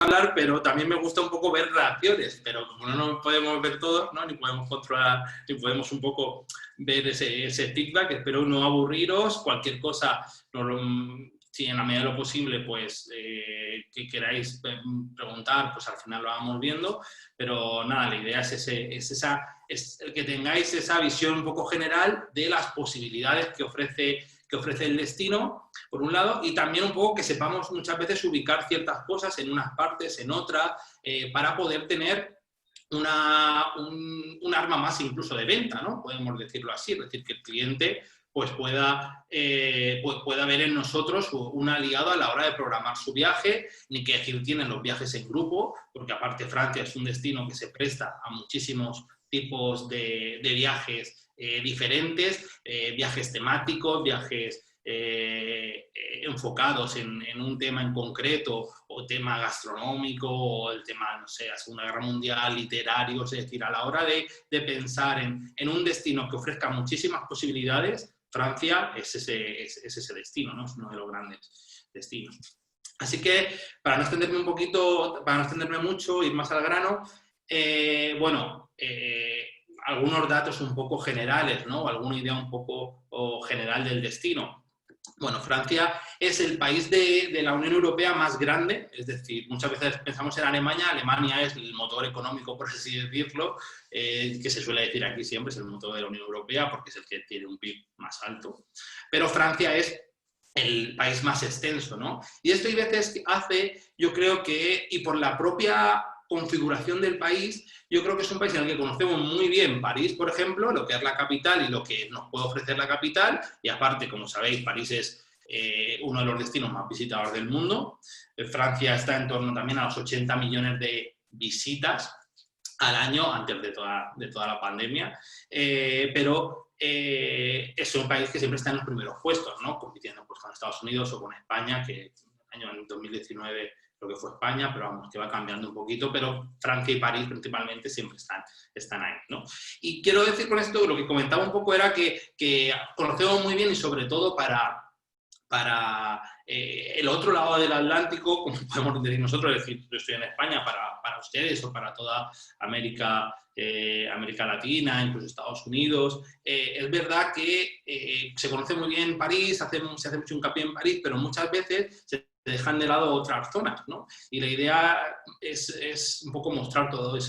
hablar, pero también me gusta un poco ver reacciones, pero como no podemos ver todos, ¿no? Ni podemos controlar, ni podemos un poco ver ese feedback, espero no aburriros, cualquier cosa, si en la medida de lo posible, pues, que queráis preguntar, pues al final lo vamos viendo, pero nada, la idea es el que tengáis esa visión un poco general de las posibilidades que ofrece el destino, por un lado, y también un poco que sepamos muchas veces ubicar ciertas cosas en unas partes, en otras, para poder tener un arma más incluso de venta, ¿no? Podemos decirlo así, es decir, que el cliente pues pueda ver en nosotros un aliado a la hora de programar su viaje, ni que decir tienen los viajes en grupo, porque aparte Francia es un destino que se presta a muchísimos tipos de viajes diferentes, viajes temáticos, viajes enfocados en un tema en concreto, o tema gastronómico, o el tema, no sé, la Segunda Guerra Mundial, literario, es decir, a la hora de pensar en un destino que ofrezca muchísimas posibilidades, Francia es ese destino, ¿no? Es uno de los grandes destinos. Así que, para no extenderme mucho, ir más al grano, algunos datos un poco generales, ¿no? Alguna idea un poco general del destino. Bueno, Francia es el país de la Unión Europea más grande, es decir, muchas veces pensamos en Alemania, Alemania es el motor económico, por así decirlo, que se suele decir aquí siempre, es el motor de la Unión Europea porque es el que tiene un PIB más alto, pero Francia es el país más extenso, ¿no? Y esto hay veces hace, yo creo que, y por la propia configuración del país, yo creo que es un país en el que conocemos muy bien París, por ejemplo, lo que es la capital y lo que nos puede ofrecer la capital, y aparte, como sabéis, París es uno de los destinos más visitados del mundo. Francia está en torno también a los 80 millones de visitas al año, antes de toda la pandemia, pero es un país que siempre está en los primeros puestos, ¿no? Compitiendo pues, con Estados Unidos o con España, que en el año 2019 lo que fue España, pero vamos, que va cambiando un poquito, pero Francia y París principalmente siempre están ahí, ¿no? Y quiero decir con esto, lo que comentaba un poco era que conocemos muy bien y sobre todo para el otro lado del Atlántico, como podemos decir nosotros, es decir, yo estoy en España, para ustedes o para toda América Latina, incluso Estados Unidos, es verdad que se conoce muy bien París, se hace mucho hincapié en París, pero muchas veces se dejan de lado otras zonas, ¿no? Y la idea es un poco mostrar toda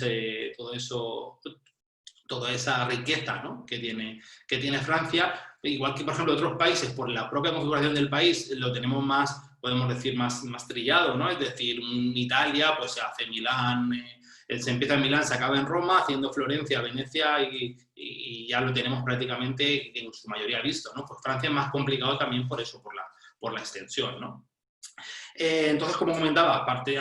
esa riqueza, ¿no? que tiene Francia, igual que, por ejemplo, otros países, por la propia configuración del país, lo tenemos más, podemos decir, más trillado, ¿no? Es decir, Italia, pues se hace Milán, se empieza en Milán, se acaba en Roma, haciendo Florencia, Venecia y ya lo tenemos prácticamente en su mayoría visto, ¿no? Pues Francia es más complicado también por eso, por la extensión, ¿no? Entonces, como comentaba, aparte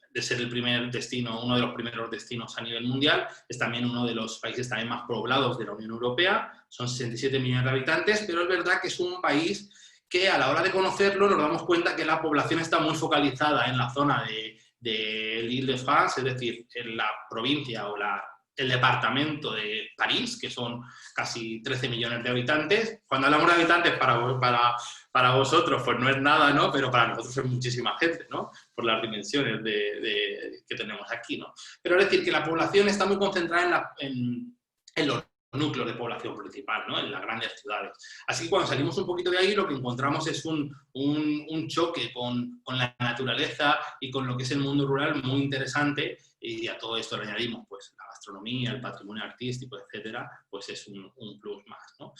de ser el primer destino, uno de los primeros destinos a nivel mundial, es también uno de los países también más poblados de la Unión Europea, son 67 millones de habitantes, pero es verdad que es un país que a la hora de conocerlo nos damos cuenta que la población está muy focalizada en la zona de l'Île-de-France, es decir, en la provincia o el departamento de París, que son casi 13 millones de habitantes. Cuando hablamos de habitantes, para vosotros, pues no es nada, ¿no? Pero para nosotros es muchísima gente, ¿no? Por las dimensiones que tenemos aquí, ¿no? Pero es decir, que la población está muy concentrada en los núcleos de población principal, ¿no? En las grandes ciudades. Así que cuando salimos un poquito de ahí, lo que encontramos es un choque con la naturaleza y con lo que es el mundo rural muy interesante, y a todo esto le añadimos pues, la gastronomía, el patrimonio artístico, etcétera, pues es un plus más, ¿no?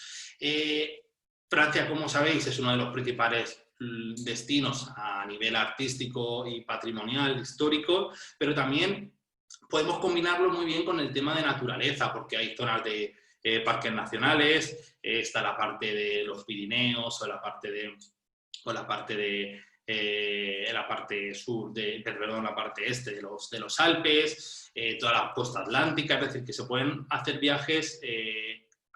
Francia, como sabéis, es uno de los principales destinos a nivel artístico y patrimonial, histórico, pero también podemos combinarlo muy bien con el tema de naturaleza, porque hay zonas de parques nacionales, está la parte de los Pirineos o la parte este de los Alpes, toda la costa atlántica, es decir, que se pueden hacer viajes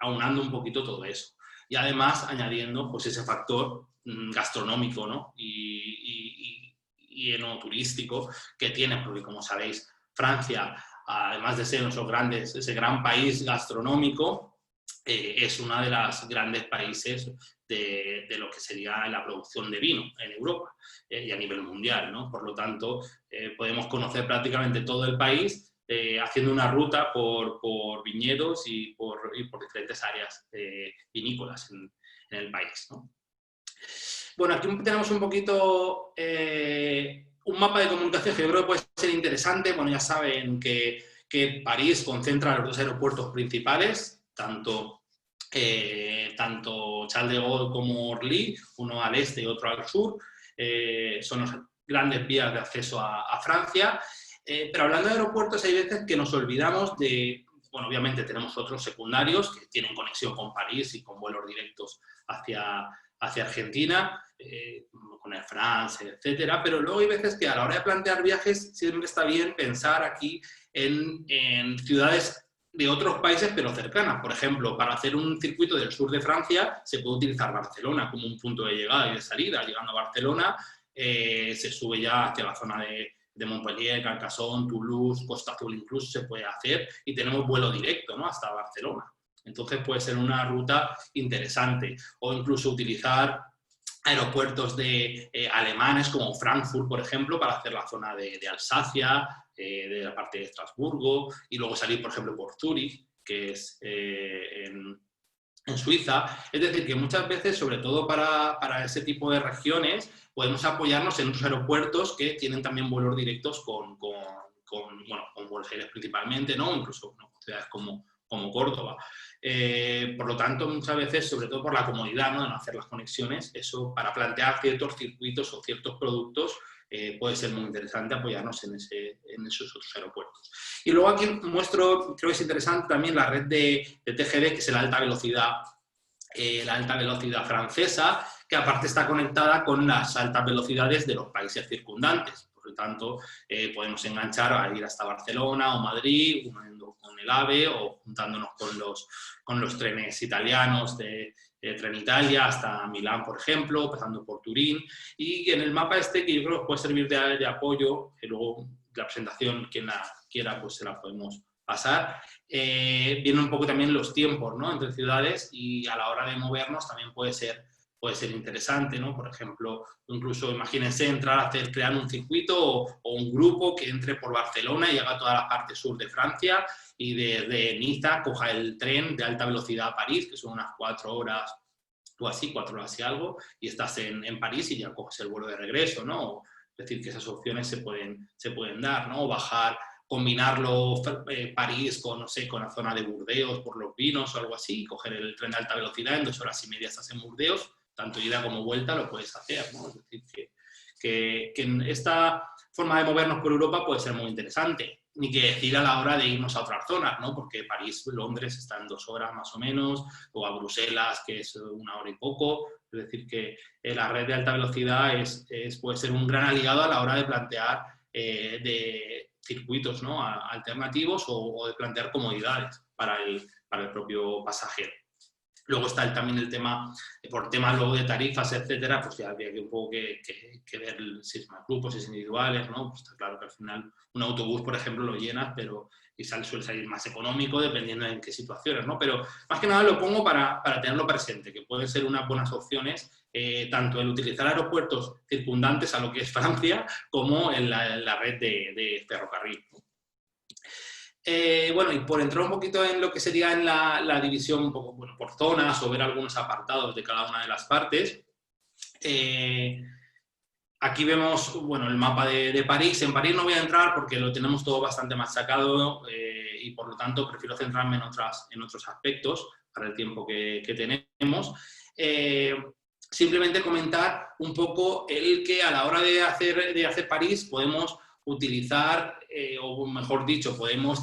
aunando un poquito todo eso. Y además añadiendo pues, ese factor gastronómico, ¿no? y enoturístico que tiene, porque como sabéis, Francia, además de ser ese gran país gastronómico, es uno de los grandes países de lo que sería la producción de vino en Europa y a nivel mundial, ¿no? Por lo tanto, podemos conocer prácticamente todo el país haciendo una ruta por viñedos y por diferentes áreas vinícolas en el país, ¿no? Bueno, aquí tenemos un poquito un mapa de comunicación que yo creo que puede ser interesante. Bueno, ya saben que París concentra los dos aeropuertos principales, tanto Charles de Gaulle como Orly, uno al este y otro al sur. Son las grandes vías de acceso a Francia. Pero hablando de aeropuertos, hay veces que nos olvidamos de... Bueno, obviamente tenemos otros secundarios que tienen conexión con París y con vuelos directos hacia Argentina, con Air France, etcétera, pero luego hay veces que a la hora de plantear viajes siempre está bien pensar aquí en ciudades de otros países pero cercanas. Por ejemplo, para hacer un circuito del sur de Francia se puede utilizar Barcelona como un punto de llegada y de salida. Llegando a Barcelona se sube ya hacia la zona de Montpellier, Carcassonne, Toulouse, Costa Azul incluso se puede hacer y tenemos vuelo directo, ¿no?, hasta Barcelona. Entonces puede ser una ruta interesante o incluso utilizar aeropuertos alemanes como Frankfurt, por ejemplo, para hacer la zona de Alsacia, de la parte de Estrasburgo y luego salir, por ejemplo, por Zúrich, que es en Suiza. Es decir, que muchas veces, sobre todo para ese tipo de regiones, podemos apoyarnos en otros aeropuertos que tienen también vuelos directos con Buenos Aires principalmente, ¿no? Incluso con ciudades como Córdoba. Por lo tanto, muchas veces, sobre todo por la comodidad, ¿no?, de no hacer las conexiones, eso para plantear ciertos circuitos o ciertos productos puede ser muy interesante apoyarnos en esos otros aeropuertos. Y luego aquí muestro, creo que es interesante también la red de TGV, que es la alta velocidad francesa, que aparte está conectada con las altas velocidades de los países circundantes. Por lo tanto, podemos enganchar a ir hasta Barcelona o Madrid, uniendo con el AVE o juntándonos con los trenes italianos de Trenitalia hasta Milán, por ejemplo, pasando por Turín. Y en el mapa este, que yo creo que puede servir de apoyo, que luego la presentación, quien la quiera, pues se la podemos pasar, vienen un poco también los tiempos, ¿no?, entre ciudades, y a la hora de movernos también puede ser interesante, ¿no? Por ejemplo, incluso imagínense crear un circuito o un grupo que entre por Barcelona y haga toda la parte sur de Francia y desde Niza coja el tren de alta velocidad a París, que son unas 4 horas o así, 4 horas y algo, y estás en París y ya coges el vuelo de regreso, ¿no? Es decir, que esas opciones se pueden dar, ¿no? O combinarlo París con, no sé, con la zona de Burdeos por los vinos o algo así, coger el tren de alta velocidad, en 2 horas y media estás en Burdeos, tanto ida como vuelta lo puedes hacer, ¿no? Es decir, que esta forma de movernos por Europa puede ser muy interesante. Ni que decir a la hora de irnos a otras zonas, ¿no? Porque París, Londres están 2 horas más o menos, o a Bruselas, que es 1 hora y poco. Es decir, que la red de alta velocidad puede ser un gran aliado a la hora de plantear de circuitos, ¿no?, alternativos o de plantear comodidades para el propio pasajero. Luego está también el tema, por temas luego de tarifas, etcétera, pues ya habría que un poco que ver si es más grupos, si es individuales, ¿no? Pues está claro que al final un autobús, por ejemplo, lo llenas, pero suele salir más económico dependiendo en qué situaciones, ¿no? Pero más que nada lo pongo para tenerlo presente, que pueden ser unas buenas opciones, tanto el utilizar aeropuertos circundantes a lo que es Francia, como en la red de ferrocarril. Bueno, y por entrar un poquito en lo que sería en la división un poco, bueno, por zonas o ver algunos apartados de cada una de las partes, aquí vemos, bueno, el mapa de París. En París no voy a entrar porque lo tenemos todo bastante machacado y por lo tanto prefiero centrarme en otros aspectos para el tiempo que tenemos. Simplemente comentar un poco el que a la hora de hacer París podemos utilizar, o mejor dicho, deberíamos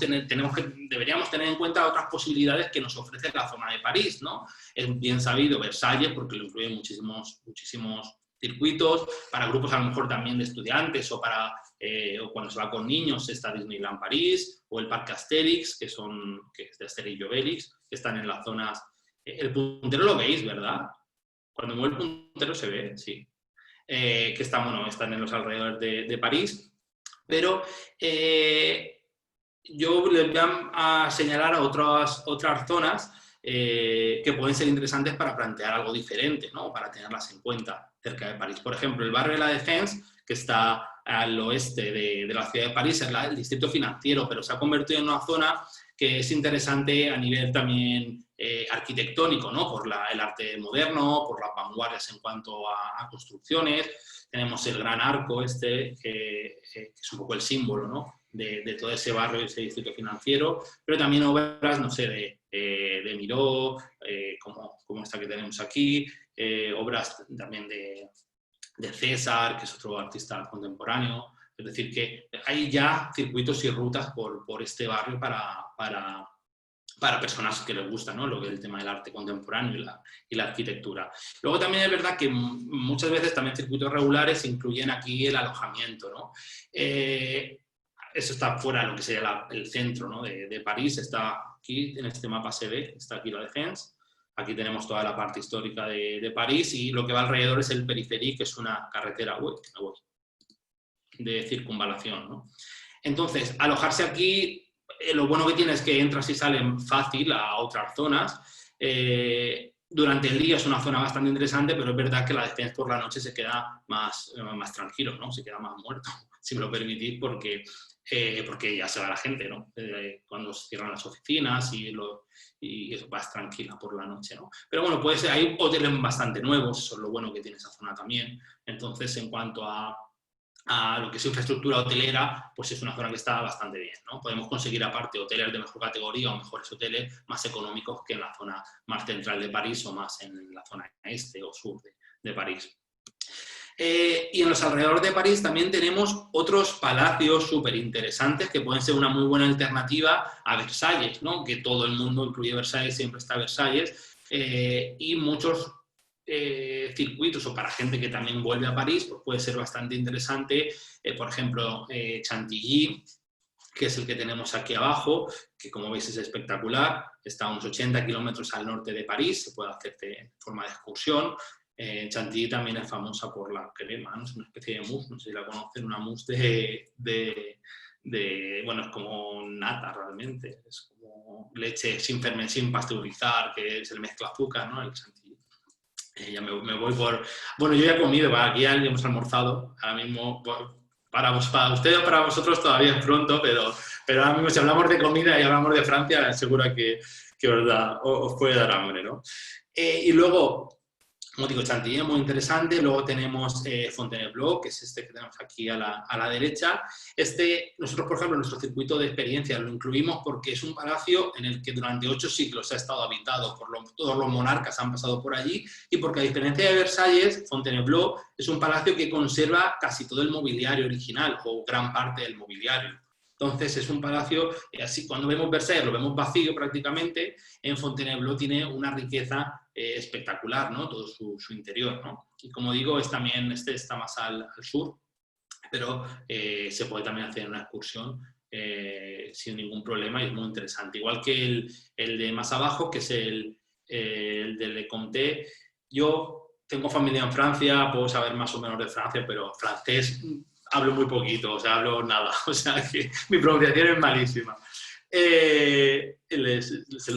tener en cuenta otras posibilidades que nos ofrece la zona de París, ¿no? Es bien sabido Versalles, porque lo incluye muchísimos circuitos, para grupos a lo mejor también de estudiantes o cuando se va con niños está Disneyland París o el Parque Asterix, que es de Asterix y Obelix, que están en las zonas... El puntero lo veis, ¿verdad? Cuando mueve el puntero se ve, sí. Que están en los alrededores de París. Pero yo les voy a señalar a otras zonas que pueden ser interesantes para plantear algo diferente, ¿no? Para tenerlas en cuenta cerca de París. Por ejemplo, el barrio de la Défense, que está al oeste de la ciudad de París, es el distrito financiero, pero se ha convertido en una zona que es interesante a nivel también arquitectónico, ¿no? Por el arte moderno, por las vanguardias en cuanto a construcciones. Tenemos el Gran Arco que es un poco el símbolo, ¿no? de todo ese barrio, ese distrito financiero, pero también obras, no sé, de Miró, como esta que tenemos aquí, obras también de César, que es otro artista contemporáneo. Es decir, que hay ya circuitos y rutas por este barrio para personas que les gusta, ¿no? Lo que es el tema del arte contemporáneo y la arquitectura. Luego también es verdad que muchas veces también circuitos regulares incluyen aquí el alojamiento, ¿no? Eso está fuera de lo que sería el centro, ¿no? de París, está aquí, en este mapa se ve, está aquí la Défense, aquí tenemos toda la parte histórica de París y lo que va alrededor es el Periférique, que es una carretera de circunvalación, ¿no? Entonces, alojarse aquí, lo bueno que tiene es que entras y salen fácil a otras zonas. Durante el día es una zona bastante interesante, pero es verdad que la Défense por la noche se queda más tranquilo, ¿no? Se queda más muerto, si me lo permitís, porque ya se va la gente, ¿no? Cuando se cierran las oficinas y eso, vas tranquila por la noche, ¿no? Pero bueno, hay hoteles bastante nuevos, eso es lo bueno que tiene esa zona también. Entonces, en cuanto a lo que es infraestructura hotelera, pues es una zona que está bastante bien, ¿no? Podemos conseguir aparte hoteles de mejor categoría o mejores hoteles más económicos que en la zona más central de París o más en la zona este o sur de París. Y en los alrededores de París también tenemos otros palacios súper interesantes que pueden ser una muy buena alternativa a Versalles, ¿no? Que todo el mundo, incluye Versalles, siempre está Versalles, y muchos circuitos o para gente que también vuelve a París, pues puede ser bastante interesante, por ejemplo, Chantilly, que es el que tenemos aquí abajo, que como veis es espectacular, está a unos 80 kilómetros al norte de París, se puede hacer de forma de excursión. Chantilly también es famosa por la crema, ¿no? Es una especie de mousse, no sé si la conocen, una mousse bueno, es como nata realmente, es como leche sin pasteurizar, que se le mezcla azúcar, ¿no? El Chantilly. Ya me voy por... Bueno, yo ya he comido, aquí ya hemos almorzado, ahora mismo... Para ustedes o para vosotros todavía es pronto, pero ahora mismo si hablamos de comida y hablamos de Francia, seguro que os puede dar hambre, ¿no? Y luego, como digo, Chantilly es muy interesante. Luego tenemos Fontainebleau, que es este que tenemos aquí a la derecha. Nosotros, por ejemplo, en nuestro circuito de experiencias lo incluimos porque es un palacio en el que durante 8 siglos ha estado habitado todos los monarcas han pasado por allí y porque a diferencia de Versalles, Fontainebleau es un palacio que conserva casi todo el mobiliario original o gran parte del mobiliario. Entonces es un palacio, así cuando vemos Versalles lo vemos vacío prácticamente, en Fontainebleau tiene una riqueza espectacular, ¿no? Todo su interior, ¿no? Y como digo, también está más al sur, pero se puede también hacer una excursión sin ningún problema y es muy interesante. Igual que el de más abajo, que es el de Le Comté. Yo tengo familia en Francia, puedo saber más o menos de Francia, pero francés hablo muy poquito, o sea, hablo nada, o sea, que mi pronunciación es malísima. Les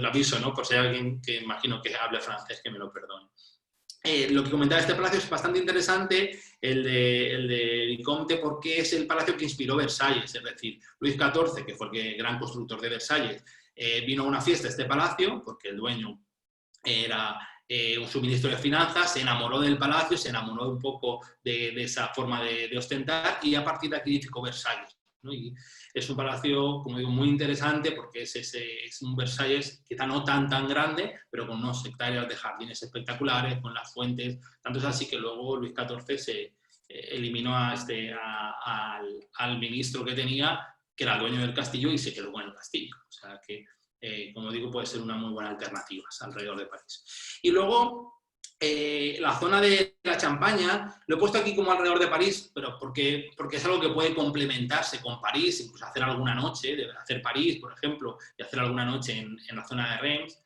aviso, ¿no? Por si hay alguien que imagino que hable francés, que me lo perdone. Lo que comentaba este palacio es bastante interesante, el de Vicomte, porque es el palacio que inspiró Versalles, es decir, Luis XIV, que fue el gran constructor de Versalles, vino a una fiesta a este palacio, porque el dueño era un suministro de finanzas, se enamoró del palacio, se enamoró un poco de esa forma de ostentar y a partir de aquí edificó Versalles, ¿no? Y es un palacio, como digo, muy interesante porque es un Versalles quizá no tan grande, pero con unos hectáreas de jardines espectaculares, con las fuentes. Tanto es así que luego Luis XIV se eliminó al ministro que tenía, que era dueño del castillo, y se quedó con el castillo. O sea que, como digo, puede ser una muy buena alternativa alrededor de París. Y luego, la zona de la Champaña, lo he puesto aquí como alrededor de París, pero porque es algo que puede complementarse con París, incluso hacer alguna noche, hacer París, por ejemplo, y hacer alguna noche en la zona de Reims.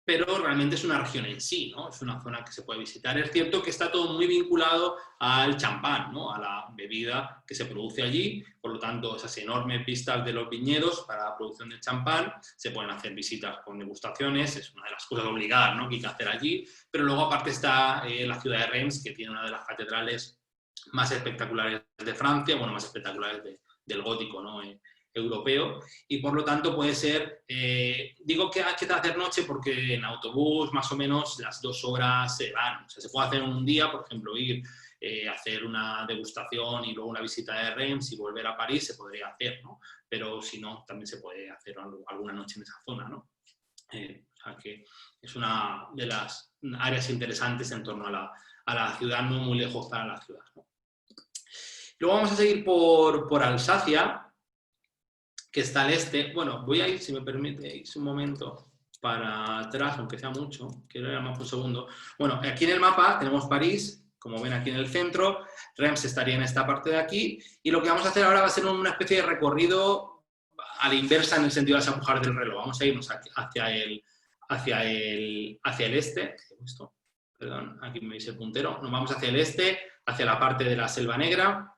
pero realmente es una región en sí, ¿no? Es una zona que se puede visitar. Es cierto que está todo muy vinculado al champán, ¿no? A la bebida que se produce allí, por lo tanto, esas enormes vistas de los viñedos para la producción del champán, se pueden hacer visitas con degustaciones, es una de las cosas obligadas, ¿no?, que hay que hacer allí, pero luego aparte está la ciudad de Reims, que tiene una de las catedrales más espectaculares de Francia, bueno, más espectaculares del gótico, ¿no?, europeo, y por lo tanto puede ser, digo que hay que hacer noche porque en autobús más o menos las 2 horas se van, o sea, se puede hacer en un día, por ejemplo, ir, hacer una degustación y luego una visita de Reims y volver a París, se podría hacer, ¿no? Pero si no, también se puede hacer alguna noche en esa zona, ¿no? O sea que es una de las áreas interesantes en torno a la ciudad, no muy lejos para la ciudad, ¿no? Luego vamos a seguir por Alsacia, que está al este. Bueno, voy a ir, si me permitéis un momento, para atrás, aunque sea mucho, quiero ir al mapa un segundo. Bueno, aquí en el mapa tenemos París, como ven aquí en el centro, Reims estaría en esta parte de aquí, y lo que vamos a hacer ahora va a ser una especie de recorrido a la inversa en el sentido de las agujas del reloj. Vamos a irnos hacia el este. Perdón, aquí me veis el puntero. Nos vamos hacia el este, hacia la parte de la Selva Negra.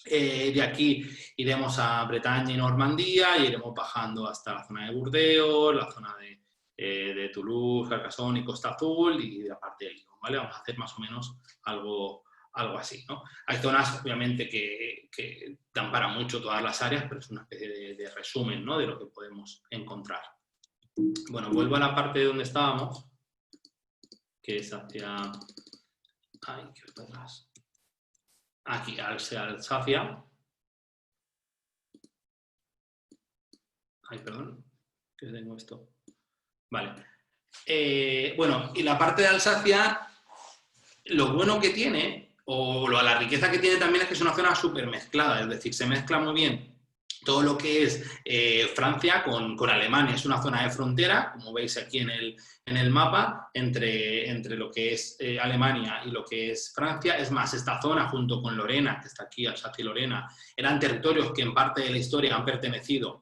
De aquí iremos a Bretaña y Normandía y iremos bajando hasta la zona de Burdeos, la zona de Toulouse, Carcassonne y Costa Azul y la parte de Lyon, ¿vale? Vamos a hacer más o menos algo así, ¿no? Hay zonas, obviamente, que dan para mucho todas las áreas, pero es una especie de resumen, ¿no?, de lo que podemos encontrar. Bueno, vuelvo a la parte de donde estábamos, que es hacia... Ay, qué atrás. Aquí, Alsacia. Ay, perdón, que tengo esto. Vale. Bueno, y la parte de Alsacia, lo bueno que tiene, o la riqueza que tiene también es que es una zona súper mezclada, es decir, se mezcla muy bien todo lo que es Francia con Alemania. Es una zona de frontera, como veis aquí en el mapa, entre lo que es Alemania y lo que es Francia. Es más, esta zona junto con Lorena, que está aquí, Alsacia y Lorena, eran territorios que en parte de la historia han pertenecido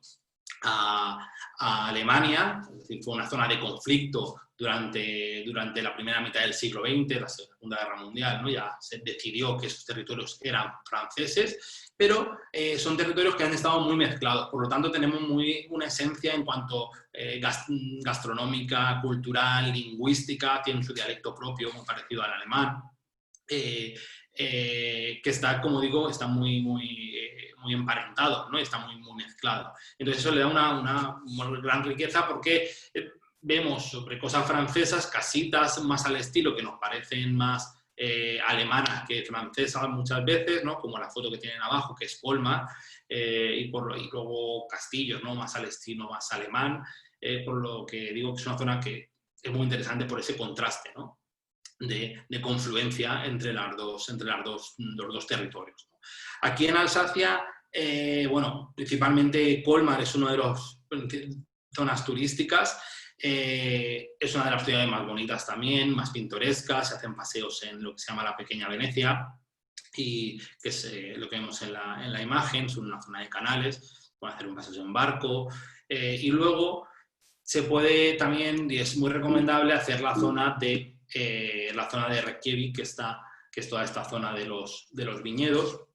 a Alemania, es decir, fue una zona de conflicto durante la primera mitad del siglo XX, la Segunda Guerra Mundial, ¿no? Ya se decidió que esos territorios eran franceses, pero son territorios que han estado muy mezclados, por lo tanto tenemos una esencia en cuanto gastronómica, cultural, lingüística, tienen su dialecto propio muy parecido al alemán, que está, como digo, está muy emparentado, ¿no? Está muy mezclado. Entonces eso le da una gran riqueza porque vemos sobre cosas francesas, casitas más al estilo que nos parecen más alemanas que francesas muchas veces, ¿no? Como la foto que tienen abajo, que es Colmar, y luego castillos, ¿no?, más al estilo más alemán, por lo que digo que es una zona que es muy interesante por ese contraste, ¿no?, de confluencia entre los dos territorios, ¿no? Aquí en Alsacia, bueno, principalmente Colmar es una de las zonas turísticas. Es una de las ciudades más bonitas también, más pintorescas, se hacen paseos en lo que se llama la Pequeña Venecia, y que es lo que vemos en la imagen, es una zona de canales, pueden hacer un paseo en barco, y luego se puede también, y es muy recomendable, hacer la zona de Reykjavik, que es toda esta zona de los viñedos,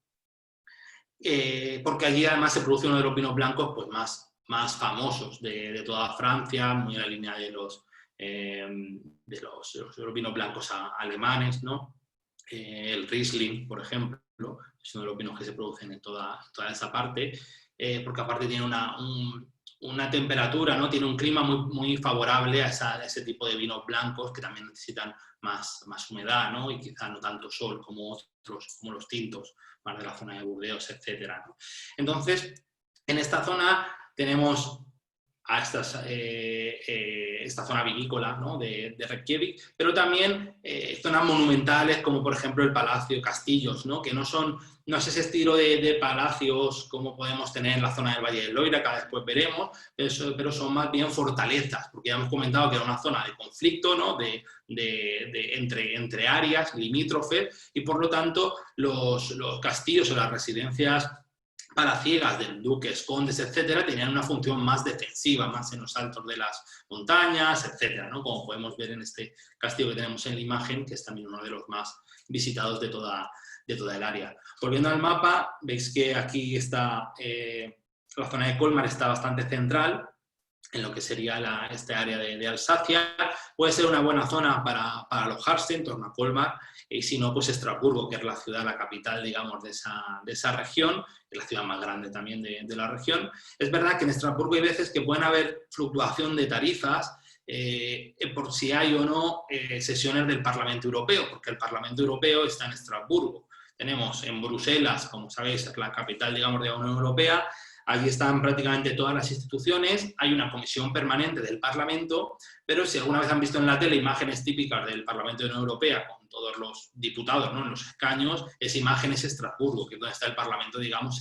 porque allí además se produce uno de los vinos blancos pues más famosos de toda Francia, muy en la línea de los vinos blancos alemanes, ¿no? El Riesling, por ejemplo, es uno de los vinos que se producen en toda esa parte, porque aparte tiene una temperatura, ¿no? Tiene un clima muy favorable a ese tipo de vinos blancos que también necesitan más humedad, ¿no? Y quizá no tanto sol como los tintos, más de la zona de Burdeos, etcétera, ¿no? Entonces, en esta zona tenemos a esta zona vinícola, ¿no?, de Reykjavik, pero también zonas monumentales como por ejemplo el Palacio, castillos, ¿no?, que no es ese estilo de palacios como podemos tener en la zona del Valle del Loira, que después veremos, pero son más bien fortalezas, porque ya hemos comentado que era una zona de conflicto, ¿no?, entre áreas limítrofes, y por lo tanto los castillos o las residencias palaciegas del duques, condes, etcétera, tenían una función más defensiva, más en los altos de las montañas, etcétera, ¿no? Como podemos ver en este castillo que tenemos en la imagen, que es también uno de los más visitados de toda el área. Volviendo al mapa, veis que aquí está la zona de Colmar, está bastante central en lo que sería este área de Alsacia. Puede ser una buena zona para alojarse en torno a Colmar, y si no, pues Estrasburgo, que es la ciudad, la capital, digamos, de esa región, es la ciudad más grande también de la región. Es verdad que en Estrasburgo hay veces que pueden haber fluctuación de tarifas, por si hay o no sesiones del Parlamento Europeo, porque el Parlamento Europeo está en Estrasburgo. Tenemos en Bruselas, como sabéis, es la capital, digamos, de la Unión Europea. Allí están prácticamente todas las instituciones, hay una comisión permanente del Parlamento, pero si alguna vez han visto en la tele imágenes típicas del Parlamento de la Unión Europea, con todos los diputados, ¿no?, en los escaños, esa imagen es Estrasburgo, que es donde está el Parlamento, digamos,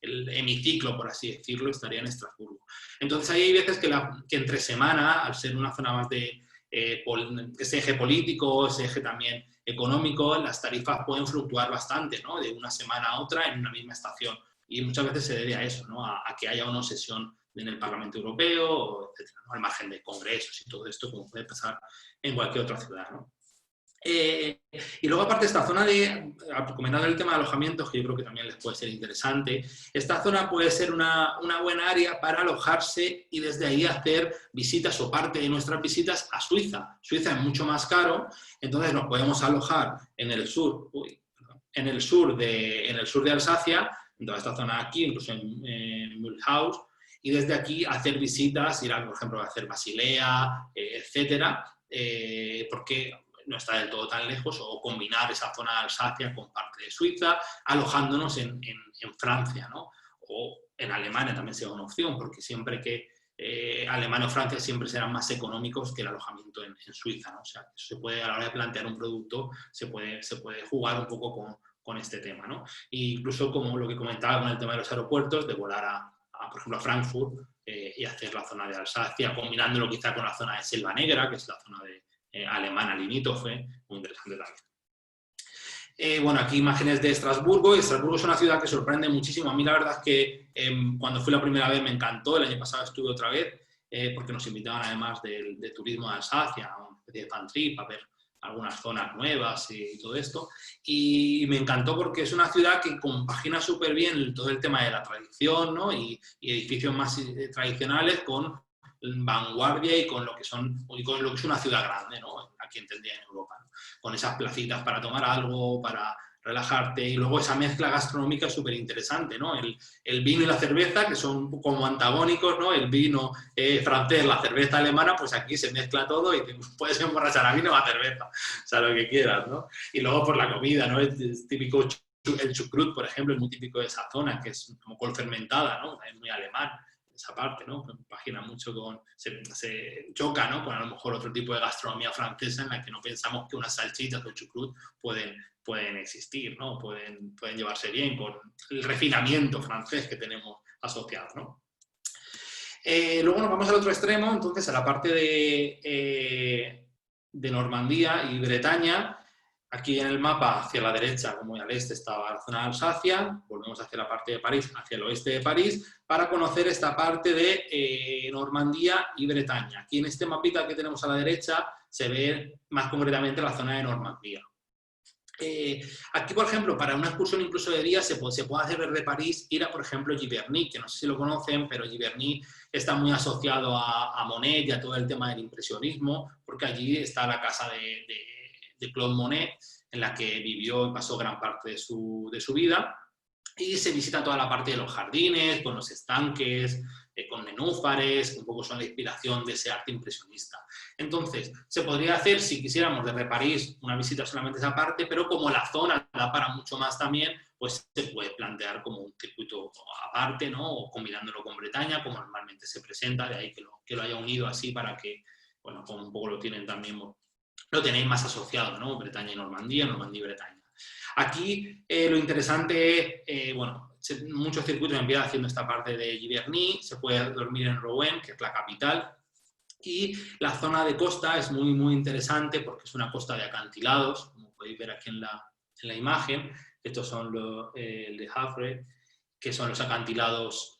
el hemiciclo, por así decirlo, estaría en Estrasburgo. Entonces ahí hay veces que entre semana, al ser una zona más de ese eje político, ese eje también económico, las tarifas pueden fluctuar bastante, ¿no?, de una semana a otra en una misma estación. Y muchas veces se debe a eso, ¿no?, a que haya una sesión en el Parlamento Europeo, etcétera, ¿no?, al margen de congresos y todo esto, como puede pasar en cualquier otra ciudad, ¿no? Y luego, aparte de esta zona comentando el tema de alojamientos, que yo creo que también les puede ser interesante, esta zona puede ser una buena área para alojarse y desde ahí hacer visitas o parte de nuestras visitas a Suiza. Suiza es mucho más caro, entonces nos podemos alojar en el sur, en el sur de Alsacia, en toda esta zona aquí, incluso en Mulhouse, y desde aquí hacer visitas, ir a, por ejemplo, a hacer Basilea, etcétera, porque no está del todo tan lejos, o combinar esa zona de Alsacia con parte de Suiza, alojándonos en Francia, ¿no? O en Alemania también sería una opción, porque siempre que Alemania o Francia siempre serán más económicos que el alojamiento en Suiza, ¿no? O sea, se puede, a la hora de plantear un producto, se puede jugar un poco con este tema, ¿no? E incluso, como lo que comentaba con el tema de los aeropuertos, de volar por ejemplo, a Frankfurt y hacer la zona de Alsacia, combinándolo quizá con la zona de Selva Negra, que es la zona alemana limítrofe, muy interesante también. Bueno, aquí imágenes de Estrasburgo. Estrasburgo es una ciudad que sorprende muchísimo. A mí la verdad es que cuando fui la primera vez me encantó, el año pasado estuve otra vez, porque nos invitaban además de turismo de Alsacia, a una especie de fan trip, a ver algunas zonas nuevas y todo esto, y me encantó porque es una ciudad que compagina súper bien todo el tema de la tradición, ¿no?, y edificios más tradicionales con vanguardia y con lo que es una ciudad grande, ¿no?, aquí entendía en Europa, ¿no?, con esas placitas para tomar algo, para relajarte, y luego esa mezcla gastronómica es súper interesante, ¿no? El vino y la cerveza, que son como antagónicos, ¿no? El vino francés, la cerveza alemana, pues aquí se mezcla todo y te puedes emborrachar a vino o a cerveza, o sea, lo que quieras, ¿no? Y luego por la comida, ¿no? Es típico el chucrut, por ejemplo, es muy típico de esa zona, que es como col fermentada, ¿no? Es muy alemán esa parte, ¿no? Compagina mucho se choca, ¿no?, con a lo mejor otro tipo de gastronomía francesa en la que no pensamos que unas salchichas o chucrut pueden existir, ¿no? Pueden llevarse bien con el refinamiento francés que tenemos asociado, ¿no? Luego nos vamos al otro extremo, entonces a la parte de Normandía y Bretaña. Aquí en el mapa, hacia la derecha, como al este, estaba la zona de Alsacia. Volvemos hacia la parte de París, hacia el oeste de París, para conocer esta parte de Normandía y Bretaña. Aquí en este mapita que tenemos a la derecha se ve más concretamente la zona de Normandía. Aquí, por ejemplo, para una excursión incluso de día se puede hacer desde París, ir a, por ejemplo, Giverny, que no sé si lo conocen, pero Giverny está muy asociado a Monet y a todo el tema del impresionismo, porque allí está la casa de Claude Monet, en la que vivió y pasó gran parte de su vida, y se visita toda la parte de los jardines, con los estanques, con nenúfares, que un poco son la inspiración de ese arte impresionista. Entonces, se podría hacer, si quisiéramos, desde París, una visita solamente a esa parte, pero como la zona da para mucho más también, pues se puede plantear como un circuito aparte, ¿no?, o combinándolo con Bretaña, como normalmente se presenta, de ahí que lo haya unido así para que, bueno, como un poco lo tienen también, lo tenéis más asociado, ¿no?, Bretaña y Normandía, Normandía y Bretaña. Aquí lo interesante es, bueno, muchos circuitos empiezan haciendo esta parte de Giverny, se puede dormir en Rouen, que es la capital, y la zona de costa es muy, muy interesante porque es una costa de acantilados, como podéis ver aquí en la imagen. Estos son el de Havre, que son los acantilados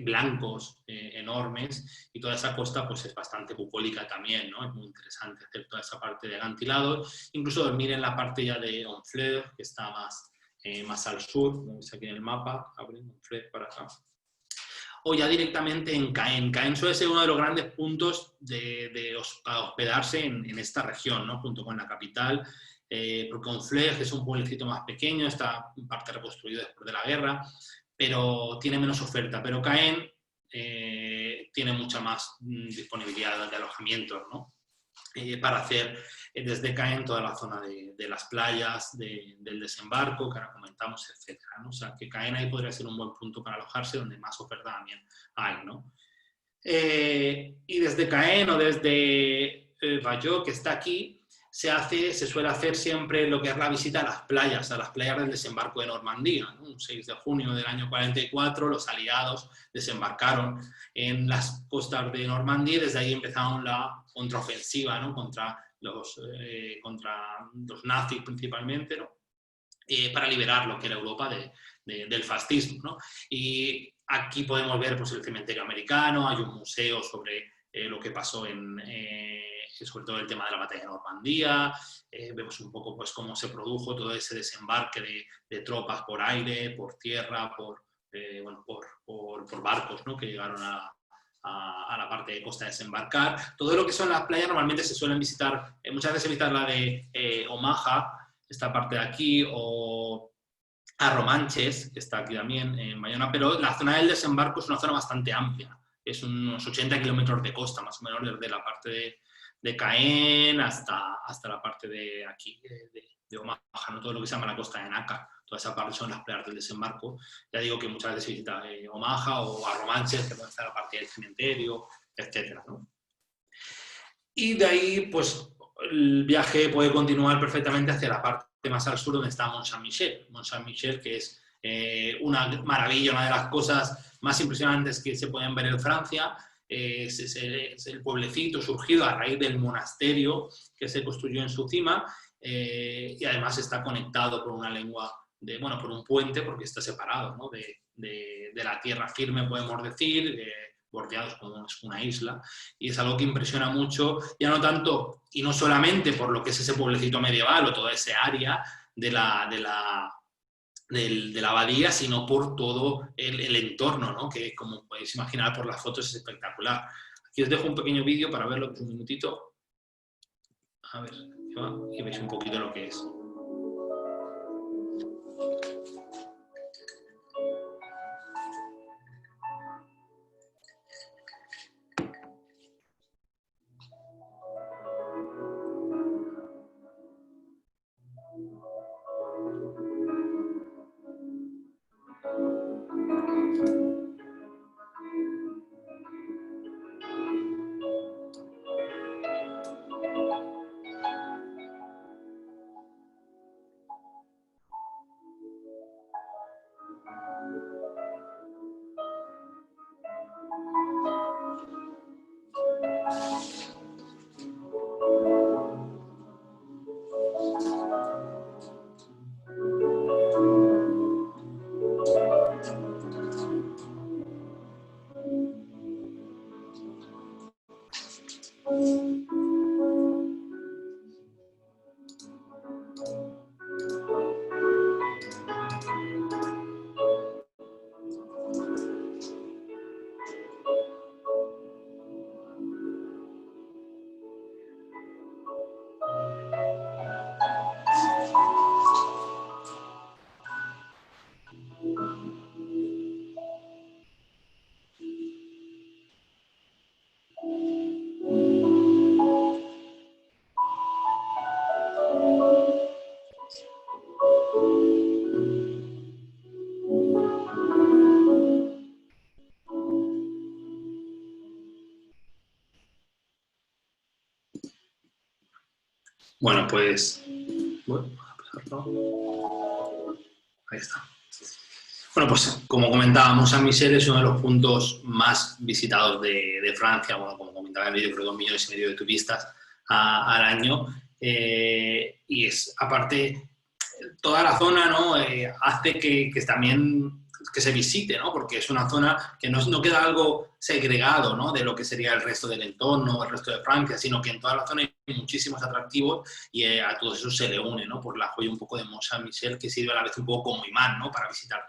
blancos enormes, y toda esa costa pues es bastante bucólica también, ¿no? Es muy interesante hacer toda esa parte de acantilados, incluso dormir en la parte ya de Honfleur, que está más al sur, como veis aquí en el mapa, abrimos Honfleur para acá. O ya directamente en Caen. Caen suele ser uno de los grandes puntos para hospedarse en esta región, ¿no? Junto con la capital, porque Honfleur es un pueblecito más pequeño, está en parte reconstruido después de la guerra, pero tiene menos oferta. Pero Caen tiene mucha más disponibilidad de alojamientos, ¿no? Para hacer desde Caen toda la zona de las playas, del desembarco, que ahora comentamos, etc., ¿no? O sea, que Caen ahí podría ser un buen punto para alojarse, donde más oferta también hay, ¿no? Y desde Caen o desde Bayeux, que está aquí, se suele hacer siempre lo que es la visita a las playas del desembarco de Normandía, ¿no? Un 6 de junio del año 44, los aliados desembarcaron en las costas de Normandía y desde ahí empezaron la contraofensiva, ¿no? contra los nazis principalmente, ¿no? Para liberar lo que era Europa del fascismo, ¿no? Y aquí podemos ver pues, el cementerio americano, hay un museo sobre lo que pasó sobre todo el tema de la batalla de Normandía, vemos un poco pues, cómo se produjo todo ese desembarque de tropas por aire, por tierra, por barcos, ¿no? Que llegaron a la parte de costa a desembarcar. Todo lo que son las playas normalmente se suelen visitar, muchas veces se visita la de Omaha, esta parte de aquí, o a Romanches, que está aquí también en Bayona, pero la zona del desembarco es una zona bastante amplia, es unos 80 kilómetros de costa, más o menos, desde la parte de Caen hasta la parte de aquí, de Omaha, ¿no? Todo lo que se llama la costa de Nácar, toda esa parte son las playas del desembarco. Ya digo que muchas veces se visita Omaha o a Romanches, que puede estar la parte del cementerio, etcétera, ¿no? Y de ahí, pues, el viaje puede continuar perfectamente hacia la parte más al sur, donde está Mont Saint-Michel. Mont Saint-Michel, que es una maravilla, una de las cosas más impresionantes que se pueden ver en Francia. Es el pueblecito surgido a raíz del monasterio que se construyó en su cima, y además está conectado por una lengua, por un puente, porque está separado, ¿no? de la tierra firme, podemos decir, bordeados como es una isla, y es algo que impresiona mucho, ya no tanto, y no solamente por lo que es ese pueblecito medieval o toda esa área de la abadía, sino por todo el entorno, ¿no? Que, como podéis imaginar por las fotos, es espectacular. Aquí os dejo un pequeño vídeo para verlo, que es un minutito. A ver, y veis un poquito lo que es. Bueno, pues... Ahí está. Bueno, pues como comentábamos, Saint-Michel es uno de los puntos más visitados de Francia. Bueno, como comentaba en el vídeo, creo que 2,5 millones de turistas al año. Y es, aparte, toda la zona, ¿no? Hace que también que se visite, ¿no? Porque es una zona que no queda algo segregado, ¿no? De lo que sería el resto del entorno, el resto de Francia, sino que en toda la zona hay muchísimos atractivos y a todo eso se le une, ¿no? Por la joya un poco de Mont Saint-Michel, que sirve a la vez un poco como imán, ¿no? Para visitar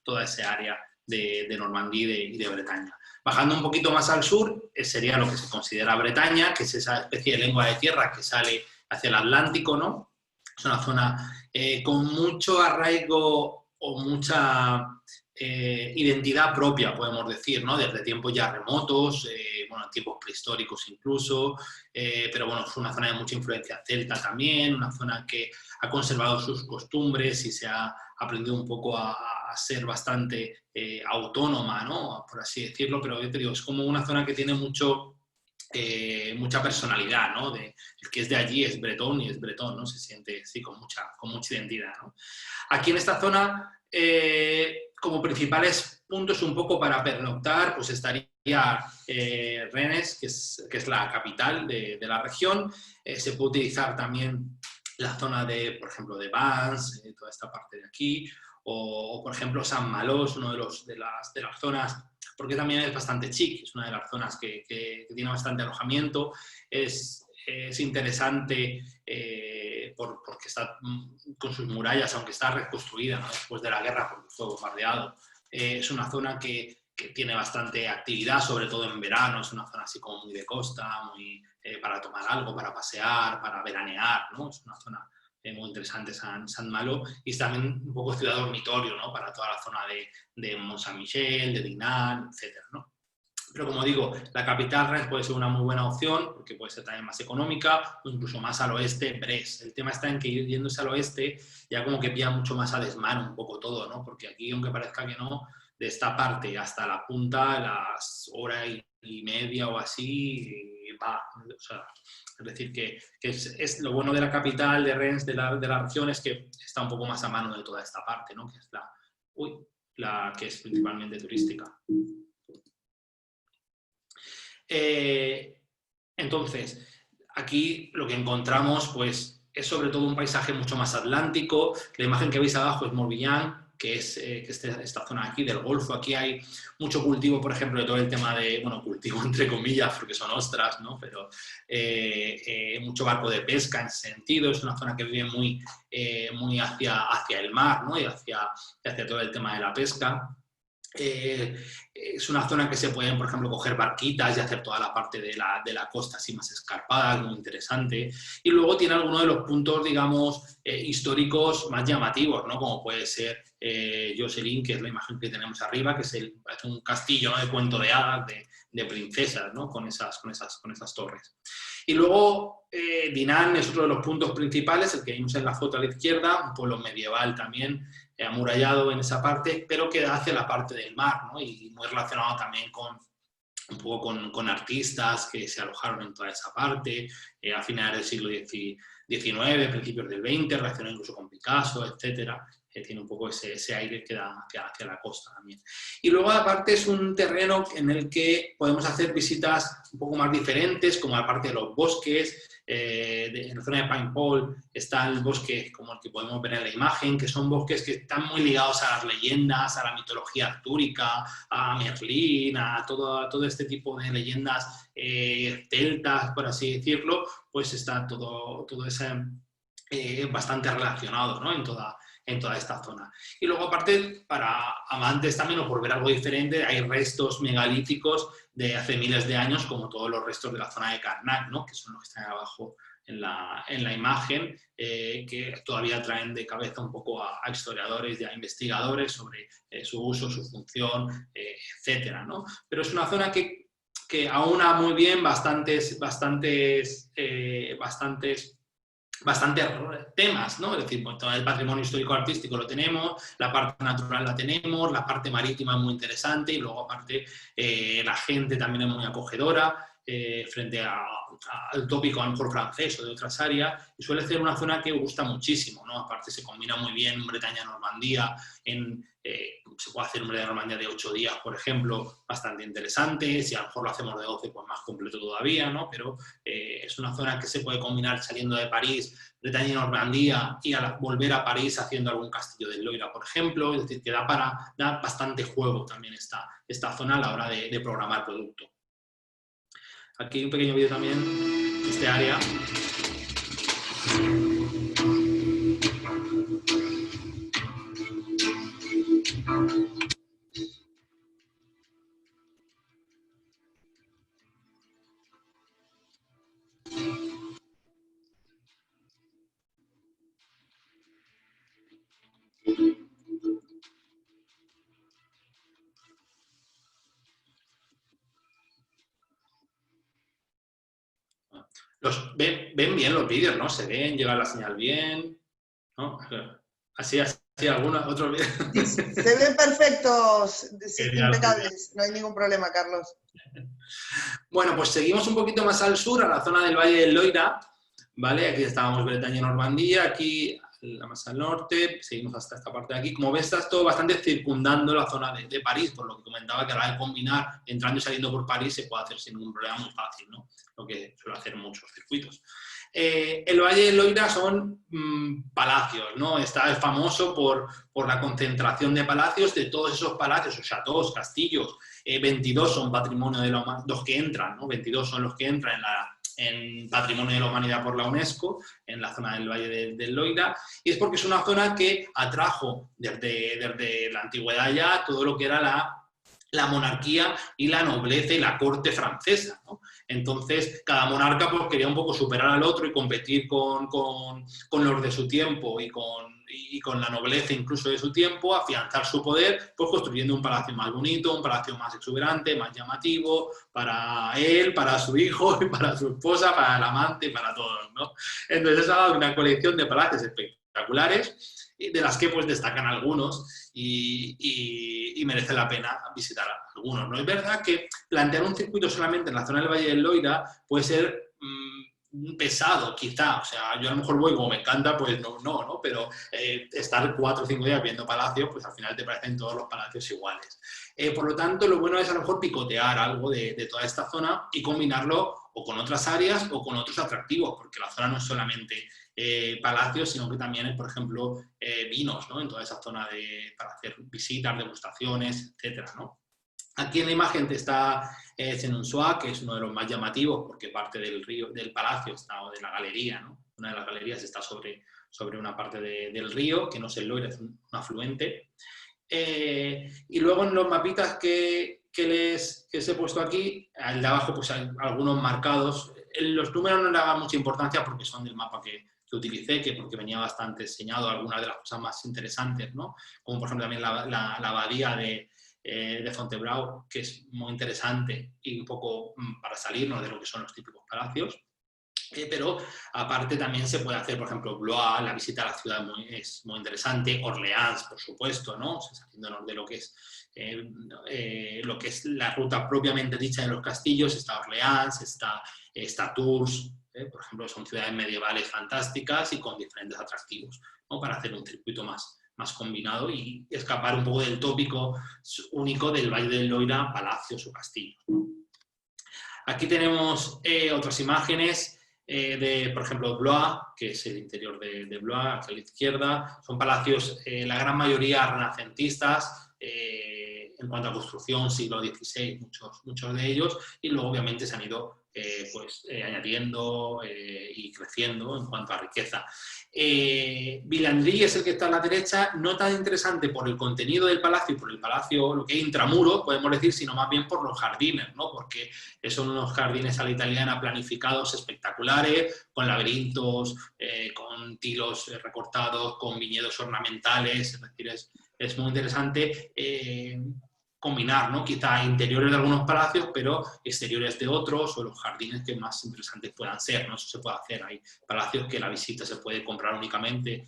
toda esa área de Normandía y de Bretaña. Bajando un poquito más al sur, sería lo que se considera Bretaña, que es esa especie de lengua de tierra que sale hacia el Atlántico, ¿no? Es una zona con mucho arraigo o mucha identidad propia, podemos decir, ¿no? Desde tiempos ya remotos, bueno, tiempos prehistóricos incluso, pero bueno, es una zona de mucha influencia celta también, una zona que ha conservado sus costumbres y se ha aprendido un poco a ser bastante autónoma, ¿no? Por así decirlo, pero yo te digo, es como una zona que tiene mucha personalidad, ¿no? El que es de allí es bretón y es bretón, ¿no? Se siente, sí, con mucha identidad, ¿no? Aquí en esta zona, como principales puntos un poco para pernoctar, pues estaría Rennes, que es la capital de la región. Se puede utilizar también la zona de, por ejemplo, de Vans, toda esta parte de aquí, o por ejemplo, Saint-Malo es uno de las zonas, porque también es bastante chic, es una de las zonas que tiene bastante alojamiento, es interesante porque está con sus murallas, aunque está reconstruida, ¿no? Después de la guerra porque fue bombardeado. Es una zona que tiene bastante actividad, sobre todo en verano, es una zona así como muy de costa, muy para tomar algo, para pasear, para veranear, ¿no? Es una zona muy interesante Saint-Malo, y es también un poco ciudad dormitorio, ¿no? Para toda la zona de Mont Saint-Michel, de Dinan, etcétera, ¿no? Pero como digo, la capital Rennes puede ser una muy buena opción porque puede ser también más económica o incluso más al oeste, Brest. El tema está en que yéndose al oeste ya como que pilla mucho más a desmano un poco todo, ¿no? Porque aquí, aunque parezca que no, de esta parte hasta la punta, las hora y media o así, va. O sea, es decir, que es lo bueno de la capital de Rennes, de la región, es que está un poco más a mano de toda esta parte, ¿no? Que es la que es principalmente turística. Entonces, aquí lo que encontramos pues, es sobre todo un paisaje mucho más atlántico. La imagen que veis abajo es Morbihan, que es esta zona aquí del Golfo. Aquí hay mucho cultivo, por ejemplo, de todo el tema de, bueno, cultivo entre comillas, porque son ostras, ¿no? Pero mucho barco de pesca en ese sentido. Es una zona que vive muy hacia el mar, ¿no? Y hacia todo el tema de la pesca. Es una zona que se pueden, por ejemplo, coger barquitas y hacer toda la parte de la costa así más escarpada, muy interesante. Y luego tiene algunos de los puntos, digamos, históricos más llamativos, ¿no? Como puede ser Jocelyn, que es la imagen que tenemos arriba, que es un castillo, ¿no? De cuento de hadas, de princesas, ¿no? Con esas torres. Y luego Dinan es otro de los puntos principales, el que vimos en la foto a la izquierda, un pueblo medieval también, amurallado en esa parte, pero que da hacia la parte del mar, ¿no? Y muy relacionado también un poco con artistas que se alojaron en toda esa parte, a finales del siglo XIX, principios del XX, relacionado incluso con Picasso, etcétera. Tiene un poco ese aire que da hacia la costa también. Y luego aparte es un terreno en el que podemos hacer visitas un poco más diferentes, como la parte de los bosques. En la zona de Paimpol está el bosque como el que podemos ver en la imagen, que son bosques que están muy ligados a las leyendas, a la mitología artúrica, a Merlín, a todo este tipo de leyendas celtas, por así decirlo, pues está todo ese bastante relacionado, ¿no? en toda esta zona. Y luego aparte, para amantes también, o por ver algo diferente, hay restos megalíticos de hace miles de años, como todos los restos de la zona de Karnak, ¿no? Que son los que están abajo en la imagen, que todavía traen de cabeza un poco a historiadores y a investigadores sobre su uso, su función, etcétera, ¿no? Pero es una zona que aúna muy bien bastantes temas, ¿no? Es decir, pues, todo el patrimonio histórico-artístico lo tenemos, la parte natural la tenemos, la parte marítima es muy interesante y luego aparte la gente también es muy acogedora frente al tópico a lo mejor francés o de otras áreas, y suele ser una zona que gusta muchísimo, ¿no? Aparte se combina muy bien Bretaña-Normandía, se puede hacer un Bretaña-Normandía de 8 días, por ejemplo, bastante interesante, si a lo mejor lo hacemos de 12, pues más completo todavía, ¿no? Pero es una zona que se puede combinar saliendo de París, Bretaña y Normandía, y volver a París haciendo algún castillo del Loira, por ejemplo, es decir, que da bastante juego también esta zona a la hora de programar producto. Aquí hay un pequeño vídeo también de este área. Ven bien los vídeos, ¿no? Se ven, llega la señal bien, ¿no? Así, algunos, otros vídeos. Se ven perfectos, impecables, no hay ningún problema, Carlos. Bueno, pues seguimos un poquito más al sur, a la zona del Valle del Loira, ¿vale? Aquí estábamos Bretaña y Normandía, aquí más al norte, seguimos hasta esta parte de aquí. Como ves, está todo bastante circundando la zona de París, por lo que comentaba que a la hora de combinar, entrando y saliendo por París, se puede hacer sin ningún problema muy fácil, ¿no? Lo que suele hacer muchos circuitos. El Valle del Loira son palacios, ¿no? Está famoso por la concentración de palacios, de todos esos palacios, o chateaux, castillos. 22 son patrimonio de la humanidad, los que entran, ¿no? 22 son los que entran en Patrimonio de la Humanidad por la UNESCO, en la zona del Valle del Loira, y es porque es una zona que atrajo desde la antigüedad ya todo lo que era la monarquía y la nobleza y la corte francesa, ¿no? Entonces, cada monarca pues, quería un poco superar al otro y competir con los de su tiempo y con la nobleza incluso de su tiempo, afianzar su poder, pues construyendo un palacio más bonito, un palacio más exuberante, más llamativo, para él, para su hijo, para su esposa, para el amante, para todos, ¿no? Entonces, ha dado una colección de palacios espectaculares, de las que pues destacan algunos y merece la pena visitar algunos, ¿no? Es verdad que plantear un circuito solamente en la zona del Valle del Loira puede ser pesado, quizá, o sea, yo a lo mejor voy como me encanta, pues no, pero estar 4 o 5 días viendo palacios, pues al final te parecen todos los palacios iguales. Por lo tanto, lo bueno es a lo mejor picotear algo de toda esta zona y combinarlo o con otras áreas o con otros atractivos, porque la zona no es solamente palacios, sino que también es, por ejemplo, vinos, ¿no? En toda esa zona para hacer visitas, degustaciones, etcétera, ¿no? Aquí en la imagen está Cenonsois, que es uno de los más llamativos, porque parte del palacio está, o de la galería, ¿no? Una de las galerías está sobre una parte del río, que no es el Loira, es un afluente. Y luego en los mapitas que les he puesto aquí, al de abajo pues hay algunos marcados. Los números no le daban mucha importancia porque son del mapa que utilicé, porque venía bastante enseñado algunas de las cosas más interesantes, ¿no? Como por ejemplo también la abadía de Fontevraud, que es muy interesante y un poco para salirnos de lo que son los típicos palacios. Pero aparte también se puede hacer, por ejemplo, Blois, la visita a la ciudad es muy interesante, Orleans, por supuesto, ¿no? O sea, saliéndonos de lo que es la ruta propiamente dicha de los castillos, está Orleans, está Tours, por ejemplo, son ciudades medievales fantásticas y con diferentes atractivos, ¿no? Para hacer un circuito más combinado y escapar un poco del tópico único del Valle del Loira, palacios o castillos. Aquí tenemos otras imágenes por ejemplo, Blois, que es el interior de Blois, aquí a la izquierda. Son palacios, la gran mayoría renacentistas, en cuanto a construcción, siglo XVI, muchos de ellos, y luego obviamente se han ido añadiendo y creciendo en cuanto a riqueza. Villandry es el que está a la derecha, no tan interesante por el contenido del palacio y por el palacio, lo que hay intramuro, podemos decir, sino más bien por los jardines, ¿no? Porque son unos jardines a la italiana planificados espectaculares, con laberintos, con tilos recortados, con viñedos ornamentales, es decir, es muy interesante combinar, ¿no? Quizá interiores de algunos palacios, pero exteriores de otros, o los jardines que más interesantes puedan ser, ¿no? Eso se puede hacer. Hay palacios que la visita se puede comprar únicamente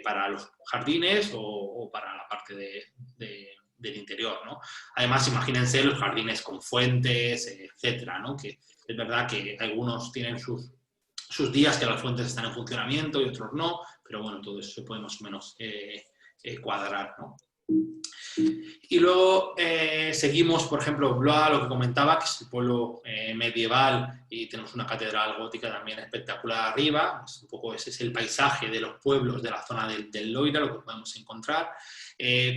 para los jardines o para la parte de del interior, ¿no? Además, imagínense los jardines con fuentes, etcétera, ¿no? Que es verdad que algunos tienen sus días que las fuentes están en funcionamiento y otros no, pero bueno, todo eso se puede más o menos cuadrar, ¿no? Y luego seguimos, por ejemplo, Blois, lo que comentaba, que es el pueblo medieval, y tenemos una catedral gótica también espectacular arriba. Un poco ese es el paisaje de los pueblos de la zona del Loira, lo que podemos encontrar.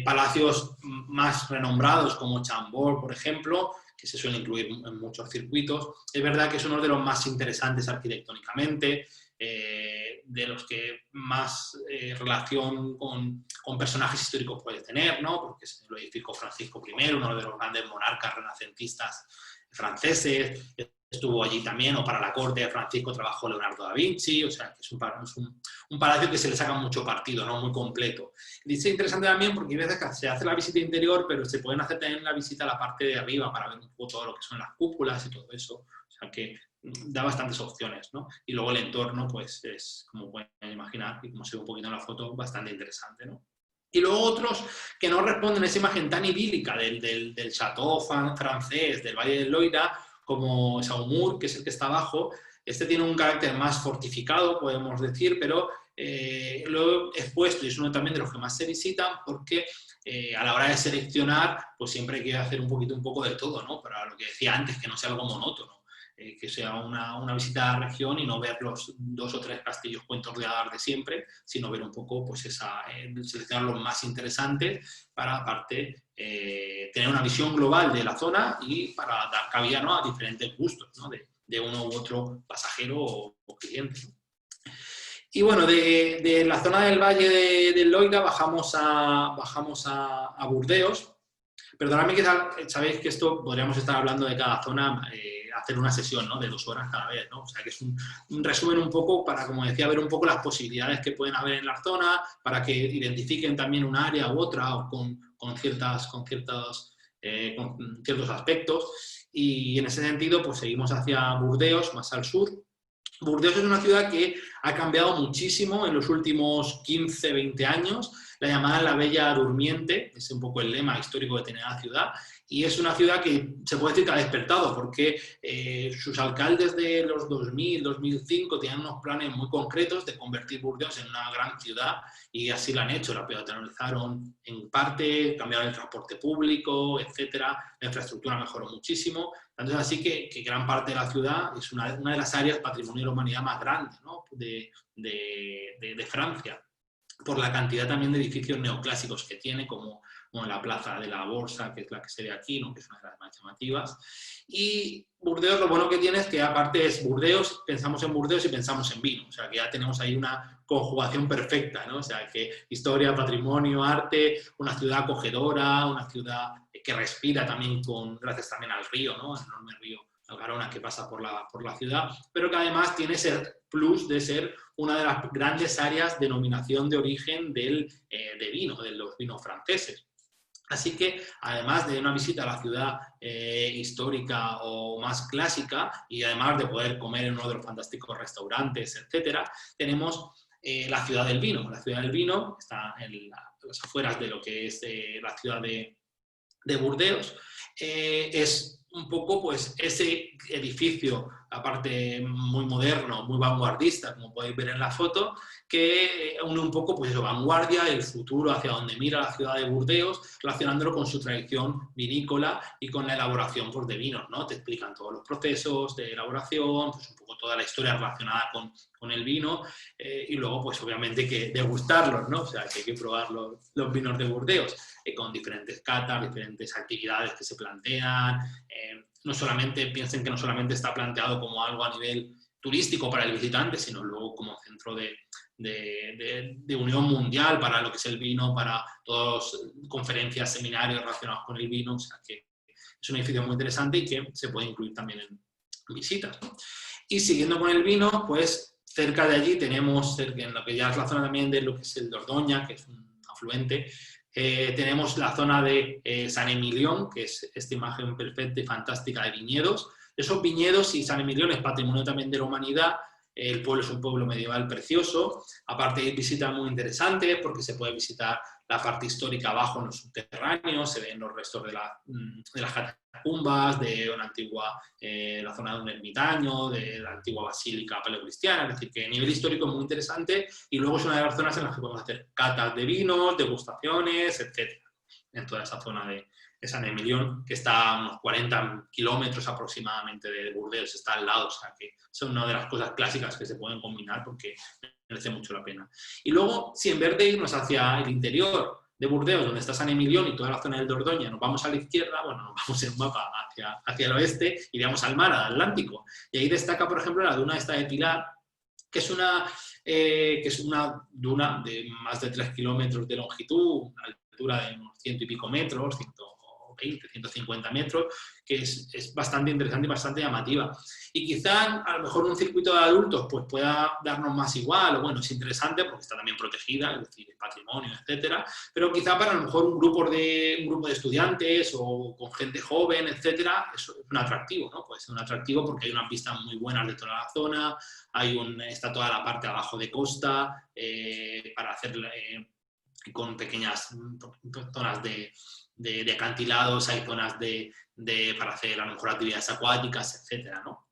Palacios más renombrados como Chambord, por ejemplo, que se suele incluir en muchos circuitos. Es verdad que es uno de los más interesantes arquitectónicamente, de los que más relación con personajes históricos puede tener, ¿no? Porque lo edificó Francisco I, uno de los grandes monarcas renacentistas franceses. Estuvo allí también, o para la corte de Francisco trabajó Leonardo da Vinci, o sea, que es un palacio que se le saca mucho partido, ¿no? Muy completo. Y es interesante también porque hay veces que se hace la visita interior, pero se pueden hacer también la visita a la parte de arriba para ver un poco todo lo que son las cúpulas y todo eso. O sea, que da bastantes opciones, ¿no? Y luego el entorno, pues es, como pueden imaginar, y como se ve un poquito en la foto, bastante interesante, ¿no? Y luego otros que no responden a esa imagen tan idílica del chateau francés, del Valle del Loira, como Saumur, que es el que está abajo. Este tiene un carácter más fortificado, podemos decir, pero lo he expuesto y es uno también de los que más se visitan porque a la hora de seleccionar, pues siempre hay que hacer un poco de todo, ¿no? Para lo que decía antes, que no sea algo monótono. Que sea una visita a la región y no ver los 2 o 3 castillos cuentos de hadas de siempre, sino ver un poco, pues seleccionar los más interesantes para, aparte, tener una visión global de la zona y para dar cabida, ¿no? a diferentes gustos, ¿no? de uno u otro pasajero o cliente, ¿no? Y bueno, de la zona del Valle del Loira bajamos a Burdeos. Perdonadme que sabéis que esto podríamos estar hablando de cada zona, hacer una sesión, ¿no? de 2 horas cada vez, ¿no? O sea que es un resumen un poco para, como decía, ver un poco las posibilidades que pueden haber en la zona, para que identifiquen también un área u otra o con ciertos aspectos. Y en ese sentido, pues seguimos hacia Burdeos, más al sur. Burdeos es una ciudad que ha cambiado muchísimo en los últimos 15, 20 años, la llamada la Bella Durmiente, es un poco el lema histórico que tiene la ciudad, y es una ciudad que se puede decir que ha despertado, porque sus alcaldes de los 2000, 2005 tenían unos planes muy concretos de convertir Burdeos en una gran ciudad, y así lo han hecho, la peatonalizaron en parte, cambiaron el transporte público, etcétera, la infraestructura mejoró muchísimo. Entonces, así que gran parte de la ciudad es una de las áreas patrimonio de la humanidad más grandes, ¿no? de Francia, por la cantidad también de edificios neoclásicos que tiene, como la Plaza de la Bolsa, que es la que se ve aquí, ¿no? que es una de las más llamativas. Y Burdeos, lo bueno que tiene es que aparte es Burdeos, pensamos en Burdeos y pensamos en vino, o sea que ya tenemos ahí una conjugación perfecta, ¿no? O sea que historia, patrimonio, arte, una ciudad acogedora, una ciudad que respira también gracias también al río, ¿no? El enorme río Algarona que pasa por la ciudad, pero que además tiene ese plus de ser una de las grandes áreas de denominación de origen de vino, de los vinos franceses. Así que, además de una visita a la ciudad histórica o más clásica, y además de poder comer en uno de los fantásticos restaurantes, etcétera, tenemos la ciudad del vino. La ciudad del vino está en las afueras de lo que es la ciudad de Burdeos. Es un poco pues ese edificio, aparte muy moderno, muy vanguardista, como podéis ver en la foto, que une un poco pues vanguardia, el futuro hacia donde mira la ciudad de Burdeos, relacionándolo con su tradición vinícola y con la elaboración pues, de vinos, ¿no? Te explican todos los procesos de elaboración, pues un poco toda la historia relacionada con el vino y luego pues obviamente que degustarlos, ¿no? O sea, que hay que probar los vinos de Burdeos con diferentes catas, diferentes actividades que se plantean. No solamente piensen que no solamente está planteado como algo a nivel turístico para el visitante, sino luego como centro de unión mundial para lo que es el vino, para todas conferencias, seminarios relacionados con el vino. O sea que es un edificio muy interesante y que se puede incluir también en visitas, ¿no? Y siguiendo con el vino, pues cerca de allí tenemos, en lo que ya es la zona también de lo que es el Dordoña, que es un afluente, tenemos la zona de San Emilión, que es esta imagen perfecta y fantástica de viñedos. Esos viñedos, y San Emilión es patrimonio también de la humanidad. El pueblo es un pueblo medieval precioso. Aparte hay visitas muy interesantes porque se puede visitar la parte histórica abajo en los subterráneos, se ven los restos de las catacumbas, de una antigua, la zona de un ermitaño, de la antigua basílica paleocristiana, es decir, que a nivel histórico es muy interesante y luego es una de las zonas en las que podemos hacer catas de vinos, degustaciones, etc. En toda esa zona de San Emilion, que está a unos 40 kilómetros aproximadamente de Burdeos, está al lado, o sea que son una de las cosas clásicas que se pueden combinar porque merece mucho la pena. Y luego, si en vez de irnos hacia el interior de Burdeos, donde está San Emilion y toda la zona del Dordoña, nos vamos a la izquierda, bueno, nos vamos en un mapa hacia el oeste, iríamos al mar, al Atlántico. Y ahí destaca, por ejemplo, la duna esta de Pilar, que es una duna de más de 3 kilómetros de longitud, una altura de unos 100 y pico metros, 120, 150 metros, que es bastante interesante y bastante llamativa. Y quizá, a lo mejor, un circuito de adultos pues pueda darnos más igual, o bueno, es interesante porque está también protegida, es decir, el patrimonio, etcétera, pero quizá para a lo mejor un grupo de estudiantes o con gente joven, etcétera, eso es un atractivo, ¿no? Puede ser un atractivo porque hay unas vistas muy buenas de toda la zona, está toda la parte abajo de costa, para hacer con pequeñas zonas de acantilados, hay zonas para hacer a lo mejor actividades acuáticas, etcétera, ¿no?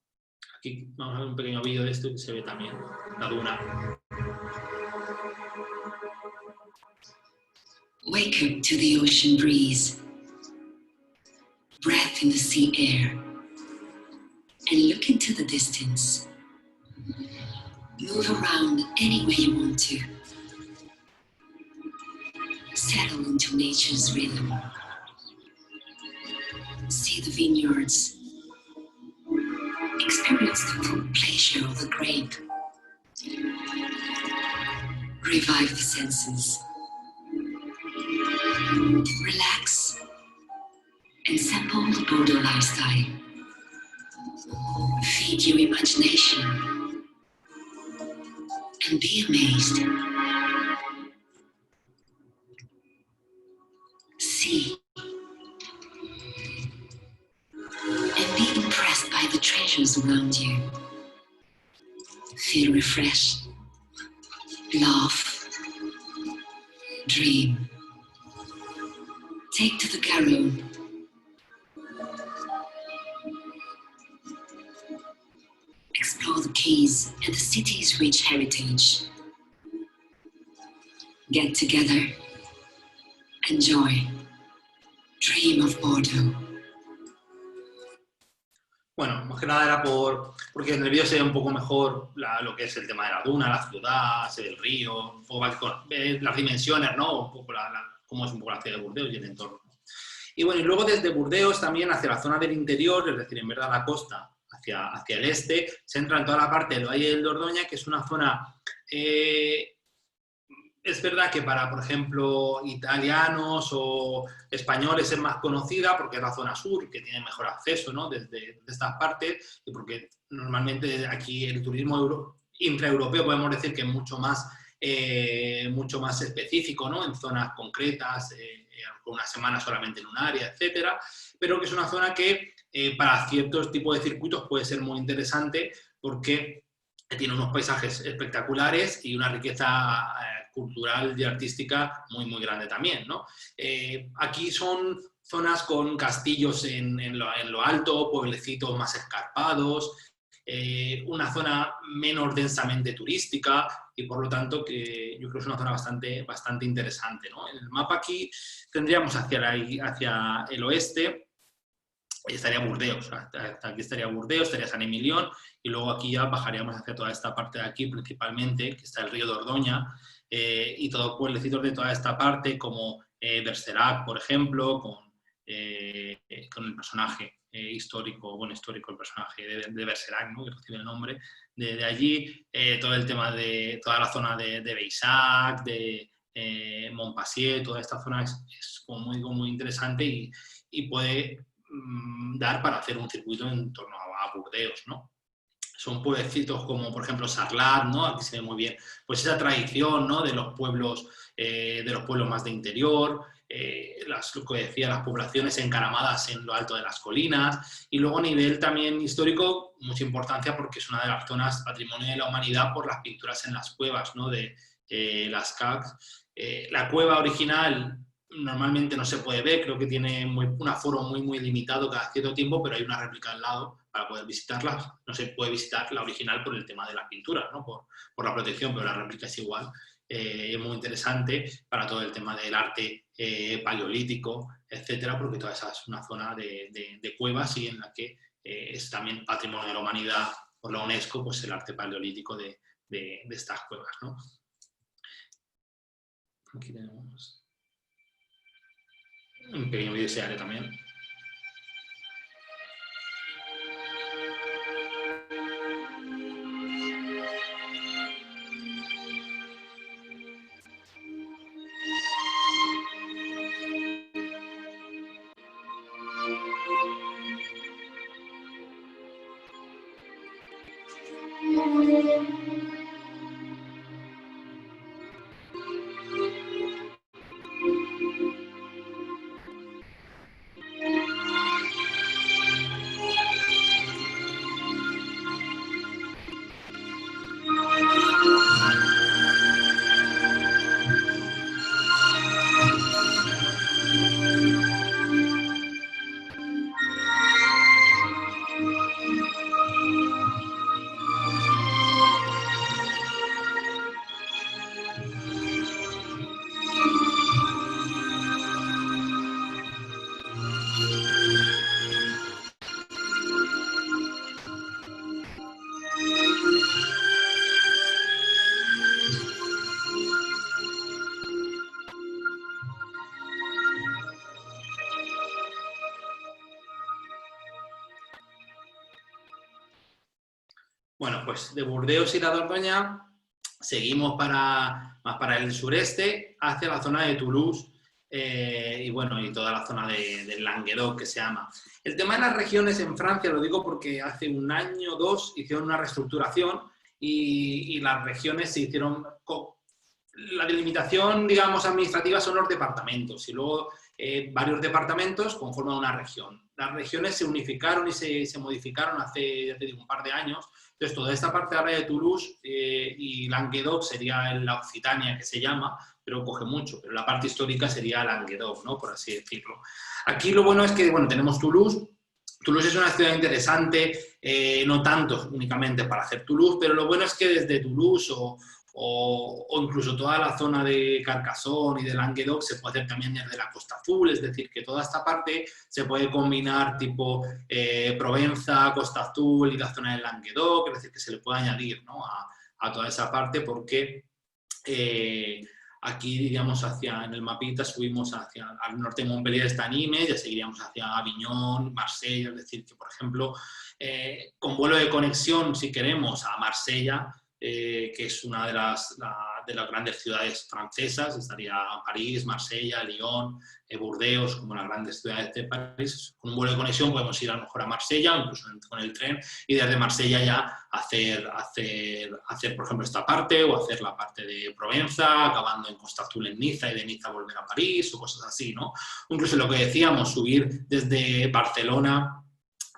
Aquí vamos a ver un pequeño vídeo de esto que se ve también, la duna. Wake up to the ocean breeze. Breath in the sea air. And look into the distance. Move around any way you want to. Settle into nature's rhythm. See the vineyards. Experience the full pleasure of the grape. Revive the senses. Relax and sample the Bordeaux lifestyle. Feed your imagination and be amazed. See and be impressed by the treasures around you. Feel refreshed, laugh, dream. Take to the Garonne. Explore the quays and the city's rich heritage. Get together. Enjoy. Dream of Bordeaux. Bueno, más que nada era porque en el vídeo se ve un poco mejor lo que es el tema de la duna, la ciudad, se ve el río, un poco las dimensiones, ¿no? Un poco cómo es un poco la ciudad de Burdeos y el entorno. Y bueno, y luego desde Burdeos también hacia la zona del interior, es decir, en verdad la costa hacia el este, se entra en toda la parte del Valle del Dordoña, que es una zona... Es verdad que para, por ejemplo, italianos o españoles es más conocida porque es la zona sur, que tiene mejor acceso, ¿no? Desde estas partes, y porque normalmente aquí el turismo intraeuropeo podemos decir que es mucho más específico, ¿no? En zonas concretas, con una semana solamente en un área, etcétera, pero que es una zona que para ciertos tipos de circuitos puede ser muy interesante porque tiene unos paisajes espectaculares y una riqueza cultural y artística muy, muy grande también, ¿no? Aquí son zonas con castillos en lo alto, pueblecitos más escarpados, una zona menos densamente turística y por lo tanto que yo creo que es una zona bastante interesante, ¿no? En el mapa aquí tendríamos hacia el oeste, estaría Burdeos, aquí estaría Burdeos, estaría San Emilion y luego aquí ya bajaríamos hacia toda esta parte de aquí principalmente, que está el río Dordoña y todos pueblecitos de toda esta parte como Bergerac, por ejemplo, con el personaje histórico, el personaje de Bergerac, ¿no? Que recibe el nombre de allí, todo el tema de toda la zona de Beisac, de Montpassier, toda esta zona es como muy interesante y puede dar para hacer un circuito en torno a Burdeos, ¿no? Son pueblecitos como, por ejemplo, Sarlat, ¿no? Aquí se ve muy bien, pues esa tradición, ¿no? de los pueblos más de interior, lo que decía, las poblaciones encaramadas en lo alto de las colinas, y luego a nivel también histórico, mucha importancia porque es una de las zonas patrimonio de la humanidad por las pinturas en las cuevas, ¿no? De Lascaux, La cueva original normalmente no se puede ver, creo que tiene un aforo muy limitado cada cierto tiempo, pero hay una réplica al lado para poder visitarla. No se puede visitar la original por el tema de la pintura, ¿no? por la protección, pero la réplica es igual. Es muy interesante para todo el tema del arte paleolítico, etcétera, porque toda esa es una zona de cuevas y en la que es también patrimonio de la humanidad por la UNESCO, pues el arte paleolítico de estas cuevas, ¿no? Aquí tenemos un pequeño vídeo de ese área también. Bueno, pues de Burdeos y la Dordoña seguimos más para el sureste, hacia la zona de Toulouse y bueno, y toda la zona del Languedoc, que se llama. El tema de las regiones en Francia, lo digo porque hace un año o dos hicieron una reestructuración y las regiones se hicieron... La delimitación, digamos, administrativa son los departamentos y luego varios departamentos conforman una región. Las regiones se unificaron y se modificaron hace, ya te digo, un par de años. Entonces, toda esta parte ahora de Toulouse y Languedoc sería la Occitania, que se llama, pero coge mucho. Pero la parte histórica sería Languedoc, ¿no? Por así decirlo. Aquí lo bueno es que, bueno, tenemos Toulouse. Toulouse es una ciudad interesante, no tanto únicamente para hacer Toulouse, pero lo bueno es que desde Toulouse o incluso toda la zona de Carcassonne y de Languedoc se puede hacer también desde la Costa Azul, es decir, que toda esta parte se puede combinar tipo Provenza, Costa Azul y la zona de Languedoc, es decir, que se le puede añadir, ¿no? a toda esa parte porque aquí, digamos, en el mapita subimos al norte de Montpellier está Nimes, ya seguiríamos hacia Aviñón, Marsella, es decir, que por ejemplo, con vuelo de conexión, si queremos, a Marsella, que es una de las grandes ciudades francesas, estaría París, Marsella, Lyon, Burdeos, como las grandes ciudades de París. Con un vuelo de conexión podemos ir a lo mejor a Marsella, incluso con el tren, y desde Marsella ya hacer, por ejemplo, esta parte, o hacer la parte de Provenza, acabando en Costa Azul en Niza, y de Niza volver a París, o cosas así, ¿no? Incluso lo que decíamos, subir desde Barcelona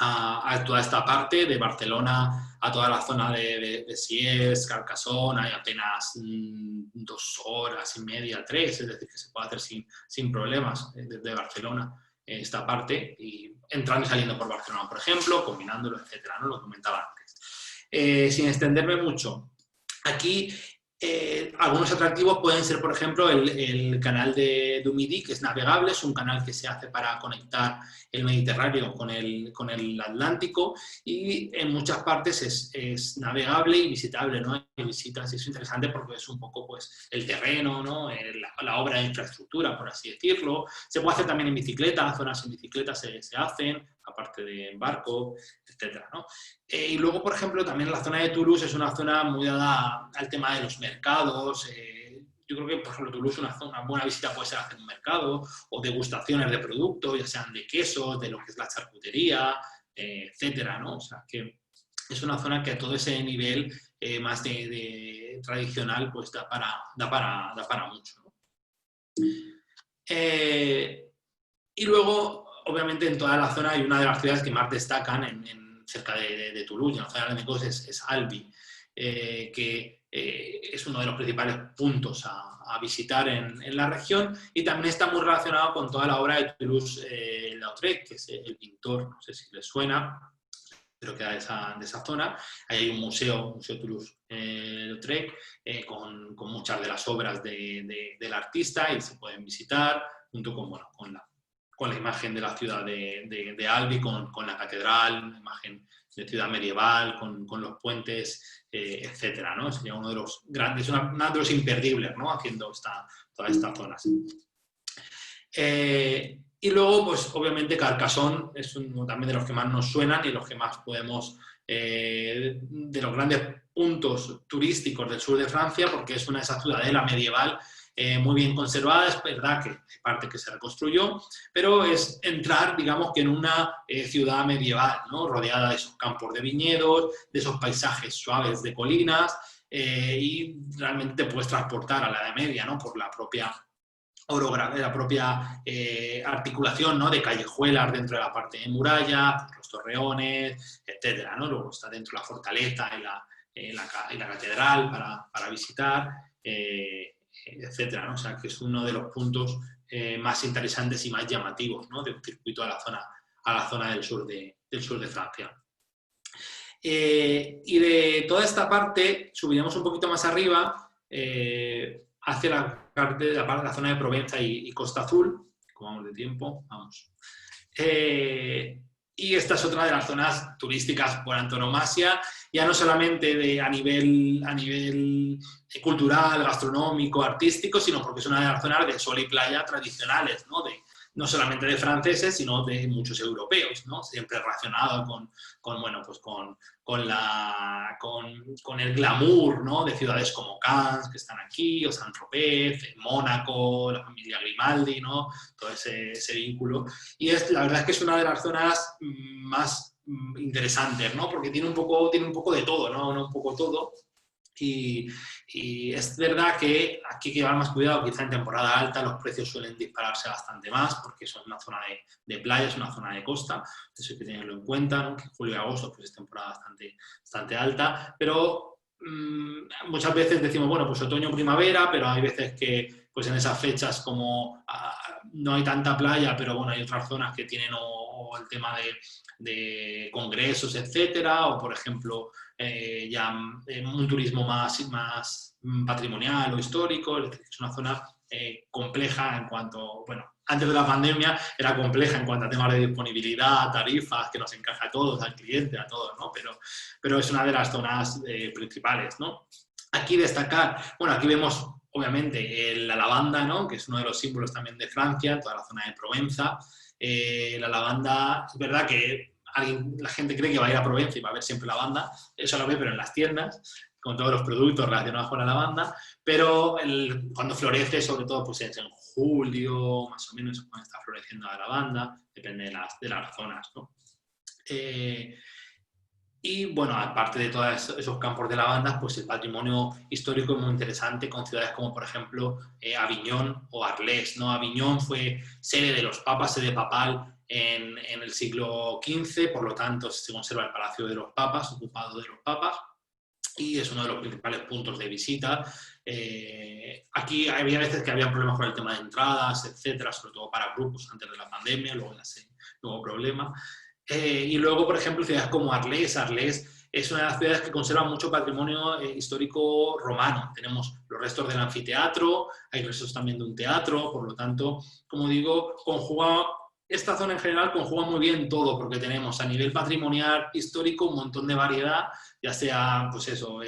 a toda esta parte, de Barcelona a toda la zona de Sies, Carcassonne, hay apenas 2 horas y media, 3, es decir, que se puede hacer sin problemas desde Barcelona esta parte, y entrando y saliendo por Barcelona, por ejemplo, combinándolo, etcétera, ¿no? Lo comentaba antes. Sin extenderme mucho, aquí algunos atractivos pueden ser, por ejemplo, el canal de Midi, que es navegable, es un canal que se hace para conectar el Mediterráneo con el Atlántico, y en muchas partes es navegable y visitable, ¿no? Hay visitas, y es interesante porque es un poco pues, el terreno, ¿no? La obra de infraestructura, por así decirlo. Se puede hacer también en bicicleta, zonas en bicicleta se hacen, aparte de en barco, etcétera, ¿no? Y luego, por ejemplo, también la zona de Toulouse es una zona muy dada al tema de los mercados. Yo creo que, por ejemplo, Toulouse una buena visita puede ser hacer un mercado o degustaciones de productos, ya sean de quesos, de lo que es la charcutería, etcétera, ¿no? O sea, que es una zona que a todo ese nivel más de tradicional pues da para mucho, ¿no? Y luego, obviamente, en toda la zona hay una de las ciudades que más destacan cerca de Toulouse, en la zona de Mécos, es Albi, que es uno de los principales puntos a visitar en la región, y también está muy relacionado con toda la obra de Toulouse-Lautrec, que es el pintor, no sé si les suena, pero queda de esa zona. Ahí hay un museo Toulouse-Lautrec, con muchas de las obras del artista, y se pueden visitar, junto con, bueno, con la imagen de la ciudad de Albi, con la catedral, una imagen de ciudad medieval, con los puentes, etcétera, ¿no? Sería uno de los grandes, uno de los imperdibles, ¿no? Haciendo todas estas zonas. Y luego, pues obviamente Carcassonne es uno también de los que más nos suenan y los que más podemos, de los grandes puntos turísticos del sur de Francia, porque es esa ciudadela medieval muy bien conservada. Es verdad que hay parte que se reconstruyó, pero es entrar, digamos, que en una ciudad medieval, ¿no? Rodeada de esos campos de viñedos, de esos paisajes suaves de colinas, y realmente te puedes transportar a la Edad Media, ¿no? Por la propia orografía, la propia articulación, ¿no? De callejuelas dentro de la parte de muralla, los torreones, etcétera, ¿no? Luego está dentro la fortaleza y la catedral para visitar, etcétera, ¿no? O sea, que es uno de los puntos más interesantes y más llamativos, ¿no? Del circuito a la zona del sur de Francia. Y de toda esta parte, subiremos un poquito más arriba, hacia la zona de Provenza y Costa Azul. Como vamos de tiempo, vamos. Y esta es otra de las zonas turísticas por antonomasia, ya no solamente a nivel cultural, gastronómico, artístico, sino porque es una de las zonas de sol y playa tradicionales, ¿no? No solamente de franceses, sino de muchos europeos, ¿no? Siempre relacionado con el glamour, ¿no? De ciudades como Cannes, que están aquí, o Saint-Tropez, Mónaco, la familia Grimaldi, ¿no? Todo ese vínculo. Y la verdad es que es una de las zonas más interesantes, ¿no? Porque tiene un poco de todo, ¿no? Un poco todo. Y es verdad que aquí hay que llevar más cuidado, quizá en temporada alta los precios suelen dispararse bastante más, porque eso es una zona de playa, es una zona de costa, eso hay que tenerlo en cuenta, ¿no? Que julio y agosto pues, es temporada bastante alta, pero muchas veces decimos, bueno, pues otoño-primavera, pero hay veces que pues en esas fechas como no hay tanta playa, pero bueno, hay otras zonas que tienen o el tema de congresos, etcétera, o por ejemplo ya un turismo más patrimonial o histórico. Es una zona compleja en cuanto, bueno, antes de la pandemia era compleja en cuanto a temas de disponibilidad, tarifas, que nos encaja a todos, al cliente, a todos, ¿no? Pero es una de las zonas principales, ¿no? Aquí destacar, bueno, aquí vemos obviamente la lavanda, ¿no? Que es uno de los símbolos también de Francia, toda la zona de Provenza. La lavanda, es verdad que la gente cree que va a ir a Provenza y va a ver siempre lavanda, eso lo ve pero en las tiendas, con todos los productos relacionados con la lavanda, pero cuando florece, sobre todo pues es en julio, más o menos, cuando está floreciendo la lavanda, depende de las zonas, ¿no? Y bueno, aparte de todos esos campos de lavanda, pues el patrimonio histórico es muy interesante con ciudades como por ejemplo Aviñón o Arles, ¿no? Aviñón fue sede de los papas, sede papal en el siglo XV, por lo tanto se conserva el Palacio de los Papas, ocupado de los papas, y es uno de los principales puntos de visita. Aquí había veces que había problemas con el tema de entradas, etcétera, sobre todo para grupos antes de la pandemia, luego no hubo problema. Y luego, por ejemplo, ciudades como Arles. Arles es una de las ciudades que conserva mucho patrimonio histórico romano. Tenemos los restos del anfiteatro, hay restos también de un teatro, por lo tanto, como digo, esta zona en general conjuga muy bien todo, porque tenemos a nivel patrimonial histórico un montón de variedad, ya sea, pues eso,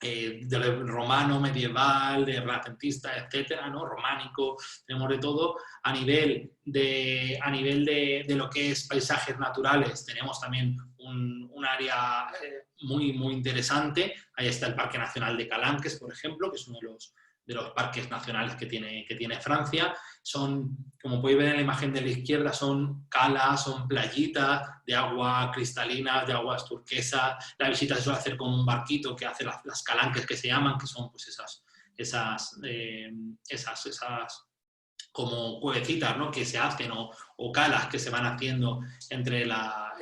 del romano, medieval, de renacentista, etcétera, ¿no? Románico, tenemos de todo. A nivel de lo que es paisajes naturales, tenemos también un área muy, muy interesante. Ahí está el Parque Nacional de Calanques, por ejemplo, que es uno de los parques nacionales que tiene Francia. Son, como podéis ver en la imagen de la izquierda, son calas, son playitas de agua cristalina, de aguas turquesas. La visita se suele hacer con un barquito que hace las calanques, que se llaman, que son pues esas como cuevecitas, ¿no? Que se hacen o calas que se van haciendo entre las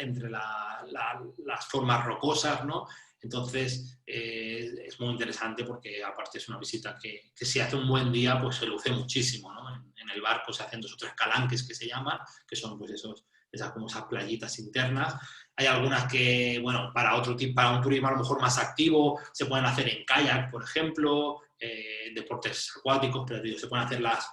formas rocosas, ¿no? Entonces, es muy interesante porque aparte es una visita que si hace un buen día, pues se luce muchísimo, ¿no? En el barco se hacen 2 o 3 calanques que se llaman, que son pues esas playitas internas. Hay algunas que, bueno, para un turismo a lo mejor más activo, se pueden hacer en kayak, por ejemplo, deportes acuáticos, pero digo, se pueden hacer las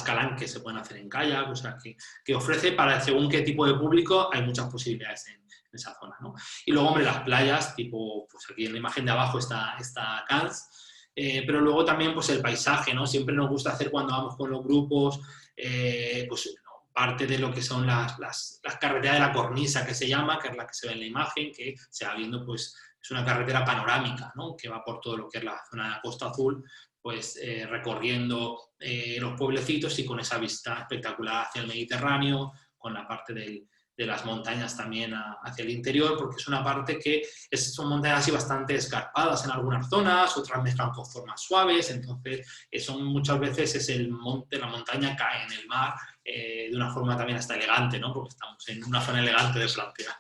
calanques, se pueden hacer en kayak, o sea, que ofrece para según qué tipo de público, hay muchas posibilidades en esa zona, ¿no? Y luego, hombre, las playas, tipo, pues aquí en la imagen de abajo está Cannes, pero luego también pues el paisaje, ¿no? Siempre nos gusta hacer cuando vamos con los grupos, pues parte de lo que son las carreteras de la cornisa que se llama, que es la que se ve en la imagen, que se va viendo, pues es una carretera panorámica, ¿no? Que va por todo lo que es la zona de la Costa Azul, pues recorriendo los pueblecitos y con esa vista espectacular hacia el Mediterráneo, con la parte de las montañas también hacia el interior, porque es una parte que son montañas así bastante escarpadas en algunas zonas, otras mezclan con formas suaves, entonces muchas veces es la montaña cae en el mar de una forma también hasta elegante, ¿no? Porque estamos en una zona elegante de Francia.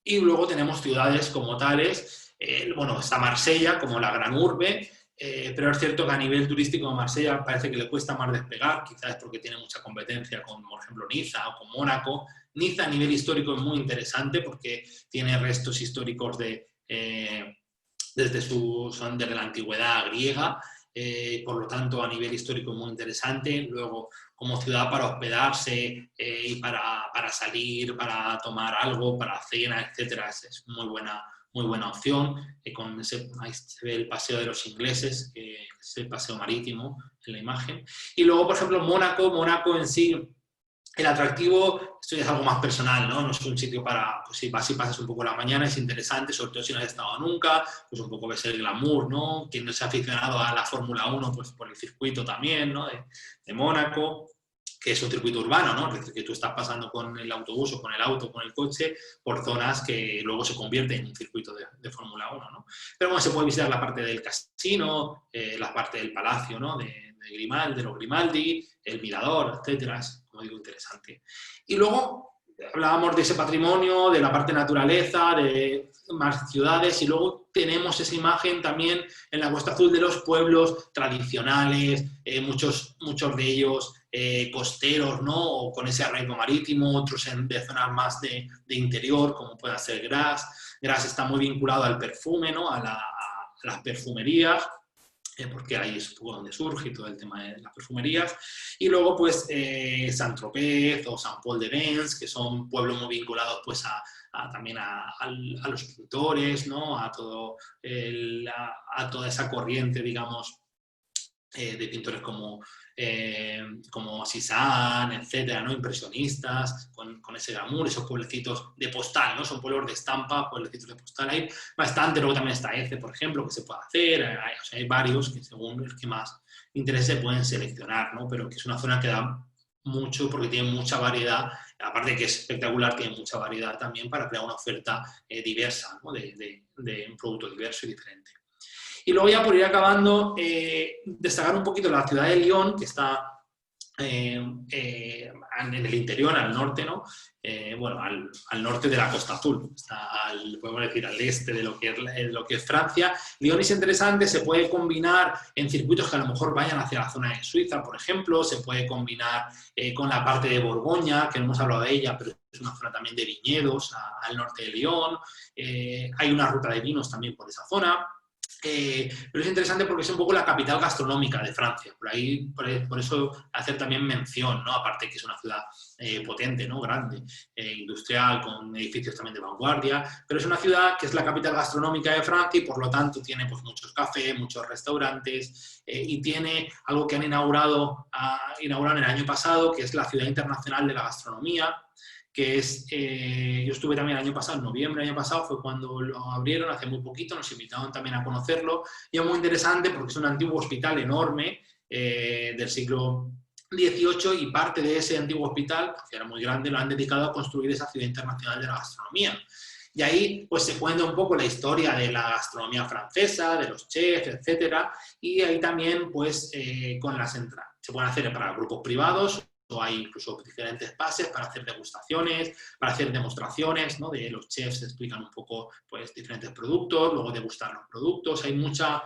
Y luego tenemos ciudades como tales, bueno, está Marsella como la gran urbe, pero es cierto que a nivel turístico Marsella parece que le cuesta más despegar, quizás es porque tiene mucha competencia con, por ejemplo, Niza o con Mónaco. Niza a nivel histórico es muy interesante porque tiene restos históricos desde la antigüedad griega, por lo tanto a nivel histórico es muy interesante. Luego, como ciudad para hospedarse y para salir, para tomar algo, para cena, etcétera, es muy buena opción. Ahí se ve el paseo de los ingleses, que es el paseo marítimo en la imagen. Y luego, por ejemplo, Mónaco en sí, el atractivo, esto ya es algo más personal, ¿no? No es un sitio para, pues si vas y pasas un poco la mañana, es interesante, sobre todo si no has estado nunca, pues un poco ves el glamour, ¿no? Quien no se ha aficionado a la Fórmula 1, pues por el circuito también, ¿no? De Mónaco, que es un circuito urbano, ¿no? Es decir, que tú estás pasando con el autobús o con el auto, con el coche, por zonas que luego se convierten en un circuito de Fórmula 1, ¿no? Pero bueno, se puede visitar la parte del casino, la parte del palacio, ¿no? De los Grimaldi, el mirador, etcétera. Es, como digo, interesante. Y luego hablábamos de ese patrimonio, de la parte naturaleza, de más ciudades, y luego tenemos esa imagen también en la Costa Azul de los pueblos tradicionales, muchos de ellos costeros, ¿no? O con ese arraigo marítimo, otros de zonas más de interior, como pueda ser Gras. Gras está muy vinculado al perfume, ¿no? A las perfumerías, porque ahí es un poco donde surge todo el tema de las perfumerías. Y luego, pues, Saint-Tropez o Saint-Paul-de-Vence, que son pueblos muy vinculados, pues, también a los pintores, ¿no? A toda esa corriente, digamos, de pintores como Cézanne, etcétera, ¿no? Impresionistas, con ese glamour, esos pueblecitos de postal, ¿no? Son pueblos de estampa, pueblecitos de postal. Hay bastante, luego también está Ece, por ejemplo, que se puede hacer, hay varios que según el que más interés se pueden seleccionar, ¿no? Pero que es una zona que da mucho porque tiene mucha variedad, aparte de que es espectacular, tiene mucha variedad también para crear una oferta diversa, ¿no? de un producto diverso y diferente. Y luego ya por ir acabando, destacar un poquito la ciudad de Lyon, que está en el interior, al norte, ¿no? Bueno, al norte de la Costa Azul, está podemos decir al este de lo que es Francia. Lyon es interesante, se puede combinar en circuitos que a lo mejor vayan hacia la zona de Suiza, por ejemplo, se puede combinar con la parte de Borgoña, que no hemos hablado de ella, pero es una zona también de viñedos al norte de Lyon. Hay una ruta de vinos también por esa zona. Pero es interesante porque es un poco la capital gastronómica de Francia, por eso hacer también mención, ¿no? Aparte que es una ciudad potente, ¿no? Grande, industrial, con edificios también de vanguardia, pero es una ciudad que es la capital gastronómica de Francia y por lo tanto tiene pues, muchos cafés, muchos restaurantes y tiene algo que han inaugurado en el año pasado, que es la Ciudad Internacional de la Gastronomía, que es, yo estuve también el año pasado, en noviembre del año pasado, fue cuando lo abrieron, hace muy poquito, nos invitaron también a conocerlo, y es muy interesante porque es un antiguo hospital enorme del siglo XVIII y parte de ese antiguo hospital, que era muy grande, lo han dedicado a construir esa ciudad internacional de la gastronomía. Y ahí pues se cuenta un poco la historia de la gastronomía francesa, de los chefs, etcétera, y ahí también pues con las entradas. Se pueden hacer para grupos privados hay incluso diferentes pases para hacer degustaciones, para hacer demostraciones, ¿no? De los chefs explican un poco pues, diferentes productos, luego degustar los productos. Hay mucha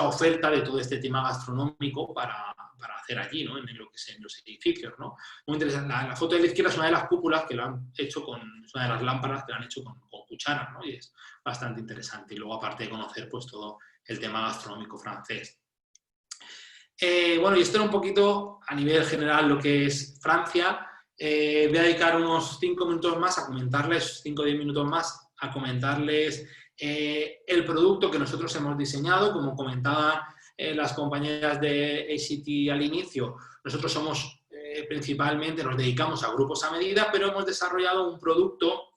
oferta de todo este tema gastronómico para hacer allí, ¿no? En lo que es en los edificios, ¿no? Muy interesante. La foto de la izquierda es una de las cúpulas que lo han hecho es una de las lámparas que lo han hecho con cucharas, ¿no? Y es bastante interesante. Y luego, aparte de conocer pues, todo el tema gastronómico francés. Bueno, y esto era un poquito a nivel general lo que es Francia. Voy a dedicar unos 5 minutos más a comentarles, 5 o 10 minutos más, a comentarles el producto que nosotros hemos diseñado. Como comentaban las compañeras de ACT al inicio, nosotros somos principalmente, nos dedicamos a grupos a medida, pero hemos desarrollado un producto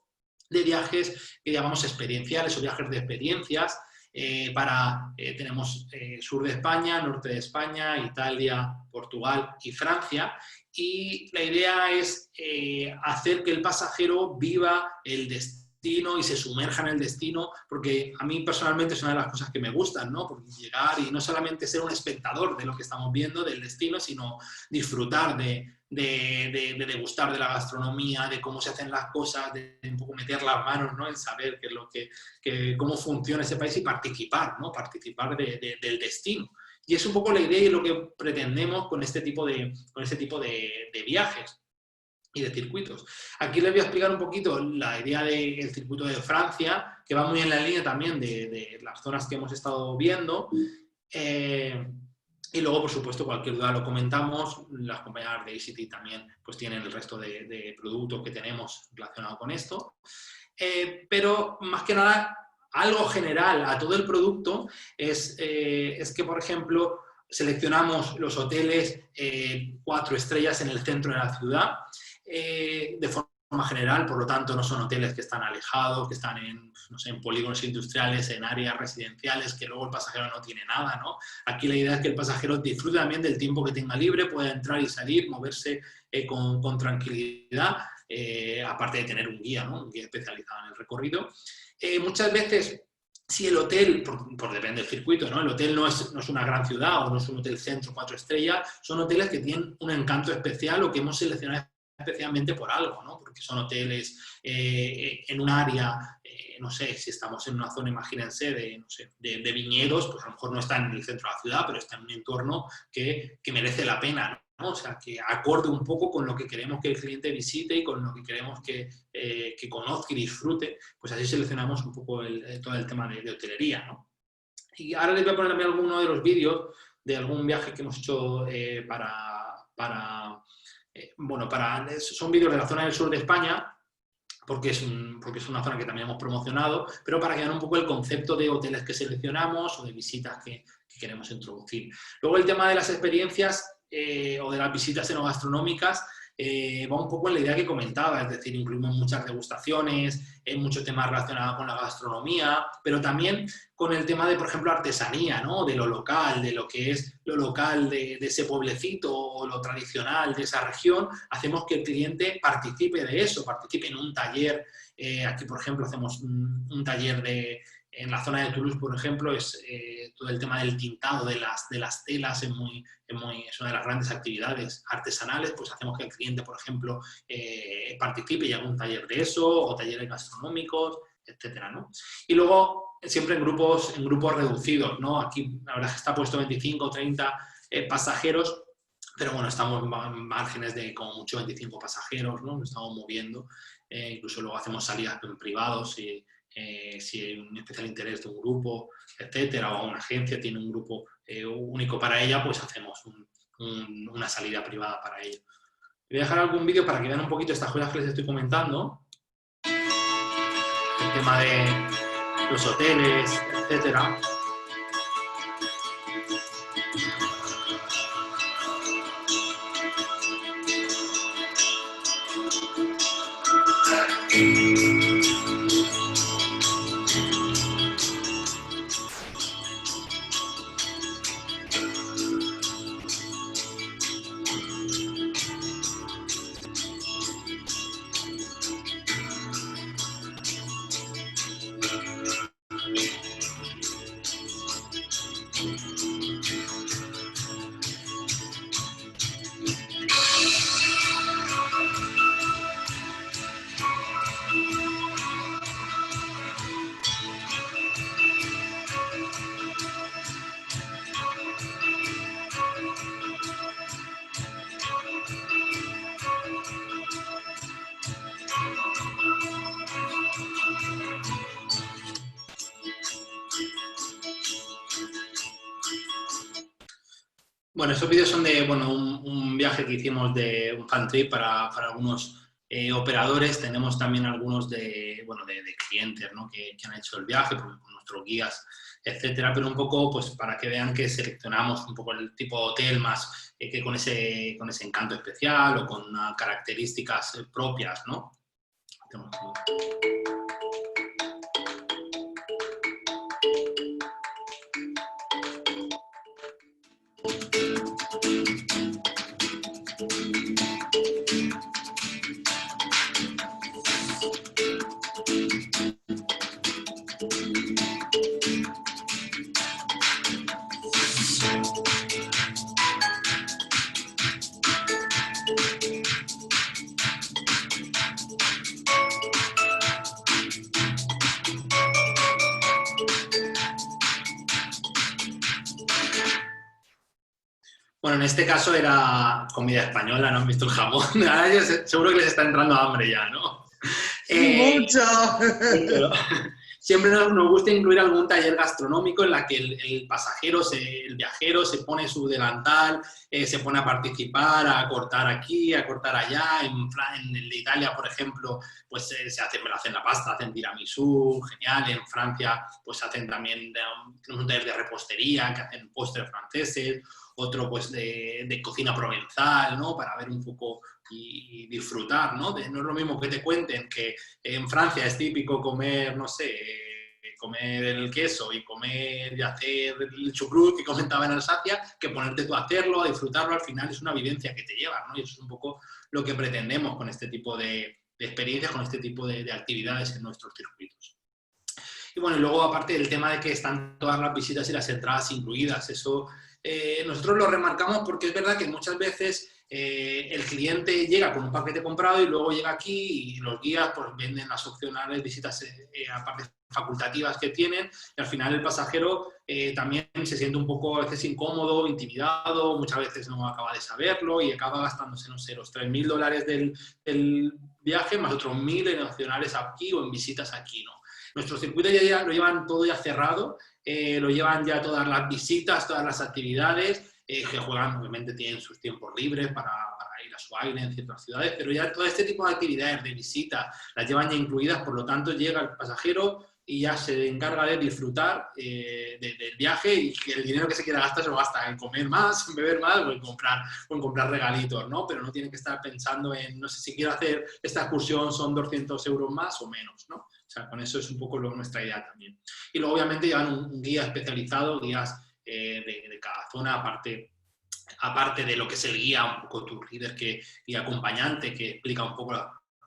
de viajes que llamamos experienciales o viajes de experiencias. Tenemos sur de España, norte de España, Italia, Portugal y Francia, y la idea es hacer que el pasajero viva el destino y se sumerja en el destino, porque a mí personalmente es una de las cosas que me gustan, ¿no? Porque llegar y no solamente ser un espectador de lo que estamos viendo, del destino, sino disfrutar de degustar de la gastronomía, de cómo se hacen las cosas, de un poco meter las manos, ¿no? En saber qué es lo cómo funciona ese país y participar, ¿no? Participar del destino. Y es un poco la idea y lo que pretendemos con este tipo de viajes y de circuitos. Aquí les voy a explicar un poquito la idea del circuito de Francia, que va muy en la línea también de las zonas que hemos estado viendo. Y luego, por supuesto, cualquier duda lo comentamos. Las compañeras de ACT también pues, tienen el resto de productos que tenemos relacionados con esto. Pero, más que nada, algo general a todo el producto es que, por ejemplo, seleccionamos los hoteles 4 estrellas en el centro de la ciudad de forma general, por lo tanto no son hoteles que están alejados, que están en, no sé, en polígonos industriales, en áreas residenciales, que luego el pasajero no tiene nada, ¿no? Aquí la idea es que el pasajero disfrute también del tiempo que tenga libre, pueda entrar y salir, moverse con tranquilidad, aparte de tener un guía, ¿no? Un guía especializado en el recorrido. Muchas veces, si el hotel, por depende del circuito, ¿no? El hotel no es una gran ciudad o no es un hotel centro 4 estrellas, son hoteles que tienen un encanto especial o que hemos seleccionado especialmente por algo, ¿no? Porque son hoteles en un área, no sé, si estamos en una zona, imagínense, de viñedos, pues a lo mejor no está en el centro de la ciudad, pero está en un entorno que merece la pena, ¿no? O sea, que acorde un poco con lo que queremos que el cliente visite y con lo que queremos que conozca y disfrute, pues así seleccionamos un poco todo el tema de hotelería, ¿no? Y ahora les voy a poner también alguno de los vídeos de algún viaje que hemos hecho son vídeos de la zona del sur de España, porque es una zona que también hemos promocionado, pero para que vean un poco el concepto de hoteles que seleccionamos o de visitas que queremos introducir. Luego el tema de las experiencias o de las visitas enogastronómicas va un poco en la idea que comentaba, es decir, incluimos muchas degustaciones, muchos temas relacionados con la gastronomía, pero también con el tema de, por ejemplo, artesanía, ¿no? De lo local, de lo que es lo local de ese pueblecito o lo tradicional de esa región, hacemos que el cliente participe de eso, participe en un taller. Aquí, por ejemplo, hacemos un taller en la zona de Toulouse, por ejemplo, es todo el tema del tintado de las telas, es una de las grandes actividades artesanales, pues hacemos que el cliente, por ejemplo, participe y haga un taller de eso, o talleres gastronómicos, etcétera, ¿no? Y luego, siempre en grupos reducidos, ¿no? Aquí, la verdad es que está puesto 25 o 30 pasajeros, pero bueno, estamos en márgenes de como mucho 25 pasajeros, ¿no? Nos estamos moviendo, incluso luego hacemos salidas en privados y si hay un especial interés de un grupo, etcétera, o una agencia tiene un grupo único para ella, pues hacemos una salida privada para ella. Voy a dejar algún vídeo para que vean un poquito estas cosas que les estoy comentando. El tema de los hoteles, etcétera. Bueno, esos vídeos son de un viaje que hicimos de un fan trip para algunos operadores. Tenemos también algunos de clientes, ¿no? que han hecho el viaje con nuestros guías, etcétera, pero un poco pues para que vean que seleccionamos un poco el tipo de hotel más que con ese encanto especial o con características propias, ¿no? Bueno, en este caso era comida española, ¿no? Han visto el jamón. A ellos seguro que les está entrando hambre ya, ¿no? ¡Mucho! Siempre nos gusta incluir algún taller gastronómico en la que el pasajero, el viajero, se pone su delantal, se pone a participar, a cortar aquí, a cortar allá. En el de Italia, por ejemplo, pues hacen la pasta, hacen tiramisú, genial. En Francia, pues hacen también un taller de repostería, que hacen postres franceses. Otro pues de cocina provenzal, ¿no? Para ver un poco y disfrutar, ¿no? No es lo mismo que te cuenten que en Francia es típico comer, no sé, comer el queso y comer y hacer el chucrut que comentaba en Alsacia, que ponerte tú a hacerlo, a disfrutarlo, al final es una vivencia que te lleva, ¿no? Y eso es un poco lo que pretendemos con este tipo de experiencias, con este tipo de actividades en nuestros circuitos. Y bueno, y luego aparte del tema de que están todas las visitas y las entradas incluidas, eso nosotros lo remarcamos porque es verdad que muchas veces el cliente llega con un paquete comprado y luego llega aquí y los guías pues venden las opcionales visitas aparte facultativas que tienen y al final el pasajero también se siente un poco a veces incómodo, intimidado, muchas veces no acaba de saberlo y acaba gastándose, no sé, los $3.000 del viaje más otros 1.000 en opcionales aquí o en visitas aquí, ¿no? Nuestro circuito ya lo llevan todo ya cerrado, lo llevan ya todas las visitas, todas las actividades, que juegan, obviamente tienen sus tiempos libres para ir a su aire en ciertas ciudades, pero ya todo este tipo de actividades, de visitas, las llevan ya incluidas, por lo tanto llega el pasajero y ya se encarga de disfrutar del viaje y que el dinero que se quiera gastar se lo gasta en comer más, en beber más o en comprar regalitos, ¿no? Pero no tiene que estar pensando en, no sé, si quiero hacer esta excursión son 200 euros más o menos, ¿no? O sea, con eso es un poco nuestra idea también. Y luego, obviamente, llevan un guía especializado, guías de cada zona, aparte de lo que es el guía, un poco tu líder y acompañante, que explica un poco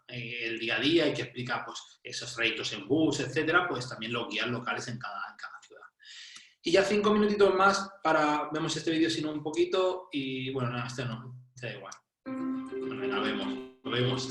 el día a día y que explica pues, esos trayectos en bus, etcétera, pues también los guías locales en cada ciudad. Y ya 5 minutitos más vemos este vídeo sino un poquito y bueno, no, este da igual. Bueno, venga, lo vemos.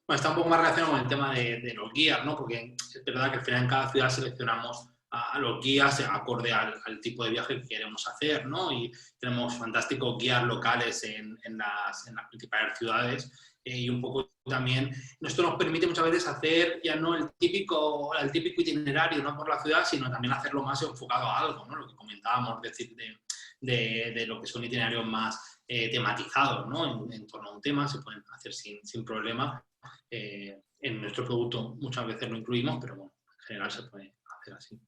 Bueno, está un poco más relacionado con el tema de los guías, ¿no? Porque es verdad que al final en cada ciudad seleccionamos a los guías acorde al tipo de viaje que queremos hacer, ¿no? Y tenemos fantásticos guías locales en las principales ciudades y un poco también esto nos permite muchas veces hacer ya no el típico itinerario, no por la ciudad, sino también hacerlo más enfocado a algo, ¿no? Lo que comentábamos, decir, de lo que son itinerarios más tematizados, ¿no? En torno a un tema se pueden hacer sin problema. En nuestro producto muchas veces lo incluimos, pero bueno, en general se puede hacer así.